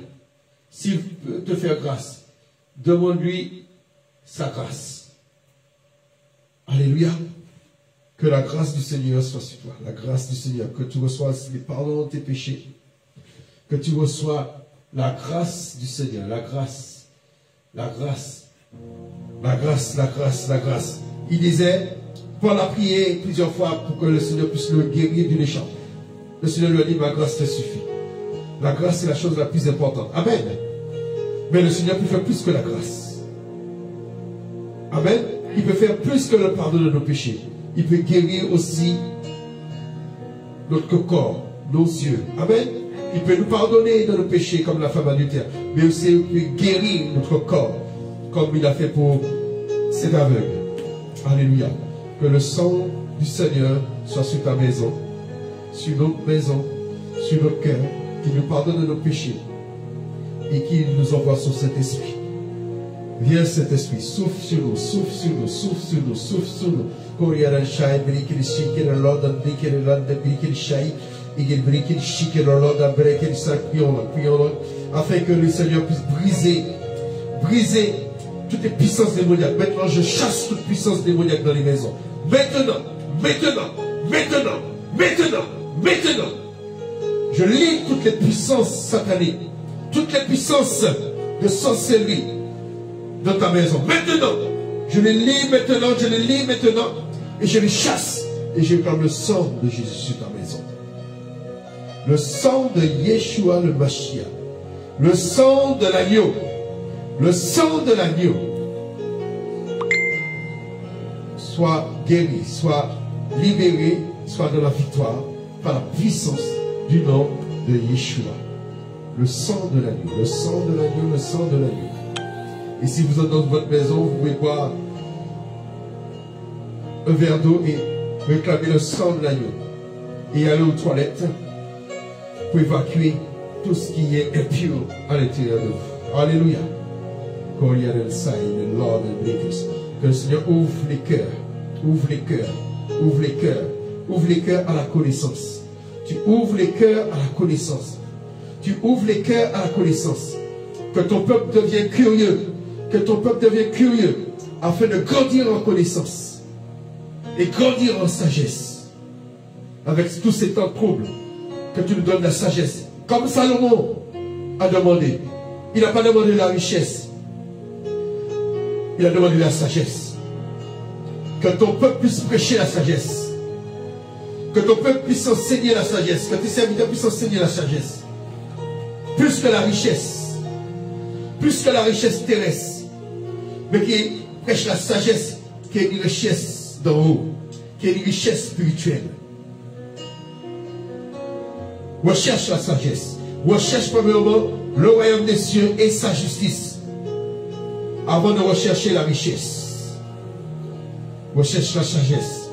S'il peut te faire grâce, demande-lui sa grâce. Alléluia. Que la grâce du Seigneur soit sur toi. La grâce du Seigneur. Que tu reçois les pardons de tes péchés. Que tu reçois la grâce du Seigneur. La grâce. La grâce. La grâce, la grâce, la grâce. Il disait, Paul a prié plusieurs fois pour que le Seigneur puisse le guérir d'une écharpe. Le Seigneur lui a dit, ma grâce te suffit. La grâce, c'est la chose la plus importante. Amen. Mais le Seigneur peut faire plus que la grâce. Amen. Il peut faire plus que le pardon de nos péchés. Il peut guérir aussi notre corps, nos yeux. Amen. Il peut nous pardonner de nos péchés comme la femme adultère. Mais aussi il peut guérir notre corps comme il a fait pour cet aveugle. Alléluia. Que le sang du Seigneur soit sur ta maison, sur notre maison, sur notre cœur, qu'il nous pardonne de nos péchés et qu'il nous envoie son Saint-Esprit. Viens Saint-Esprit, souffle sur nous, souffle sur nous, souffle sur nous, souffle sur nous. Afin que le Seigneur puisse briser toutes les puissances démoniaques. Maintenant, je chasse toute puissance démoniaque dans les maisons. Maintenant, maintenant, maintenant, maintenant, maintenant. Je lis toutes les puissances sataniques, toutes les puissances de sorcellerie dans ta maison. Maintenant, je les lis maintenant, je les lis maintenant, et je les chasse, et je prends le sang de Jésus sur ta maison. Le sang de Yeshua le Mashiach, le sang de l'agneau, le sang de l'agneau. Soit guéri, soit libéré, soit dans la victoire, par la puissance du nom de Yeshua. Le sang de l'agneau, le sang de l'agneau, le sang de l'agneau. Et si vous êtes dans votre maison, vous pouvez boire un verre d'eau et réclamer le sang de l'agneau. Et aller aux toilettes pour évacuer tout ce qui est impur à l'intérieur de vous. Alléluia. Que le Seigneur ouvre les cœurs, ouvre les cœurs, ouvre les cœurs, ouvre les cœurs à la connaissance. Tu ouvres les cœurs à la connaissance. Tu ouvres les cœurs à la connaissance. Que ton peuple devienne curieux. Que ton peuple devienne curieux afin de grandir en connaissance et grandir en sagesse. Avec tous ces temps troubles, que tu nous donnes la sagesse. Comme Salomon a demandé. Il n'a pas demandé la richesse. Il a demandé la sagesse. Que ton peuple puisse prêcher la sagesse. Que ton peuple puisse enseigner la sagesse. Que tes serviteurs puissent enseigner la sagesse. Plus que la richesse. Plus que la richesse terrestre. Mais qui prêche la sagesse, qui est une richesse d'en haut. Qui est une richesse spirituelle. Recherche la sagesse. Recherche premièrement le royaume des cieux et sa justice. Avant de rechercher la richesse. Recherche la sagesse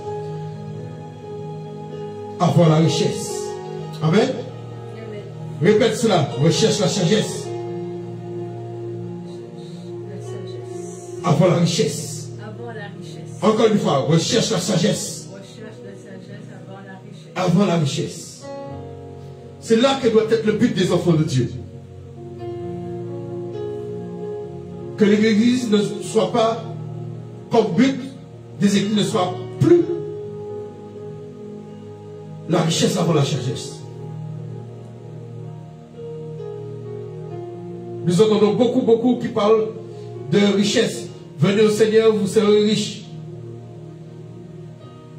avant la richesse. Amen. Répète cela. Recherche la sagesse avant la richesse. Encore une fois. Recherche la sagesse avant la richesse. C'est là que doit être le but des enfants de Dieu. Que l'église ne soit pas comme but des églises, ne soit plus la richesse avant la sagesse. Nous entendons beaucoup qui parlent de richesse. Venez au Seigneur, vous serez riches.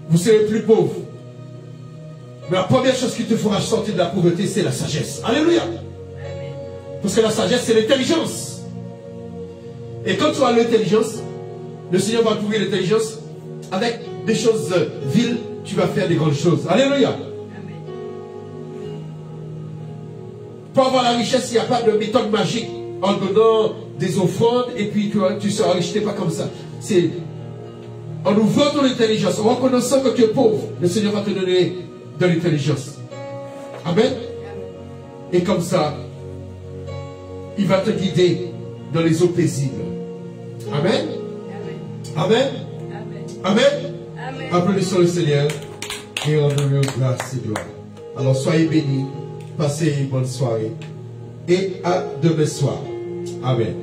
Vous serez plus pauvres. Mais la première chose qui te fera sortir de la pauvreté, c'est la sagesse. Alléluia. Parce que la sagesse, c'est l'intelligence. Et quand tu as l'intelligence, le Seigneur va trouver l'intelligence. Avec des choses viles, tu vas faire des grandes choses. Alléluia. Pour avoir la richesse, il n'y a pas de méthode magique en donnant des offrandes et puis tu seras riche. Ce n'est pas comme ça. C'est en ouvrant ton intelligence, en reconnaissant que tu es pauvre, le Seigneur va te donner de l'intelligence. Amen. Et comme ça, il va te guider dans les eaux paisibles. Amen. Amen. Amen. Applaudissons le Seigneur et rendons-lui grâce et gloire. Alors soyez bénis, passez une bonne soirée et à demain soir. Amen.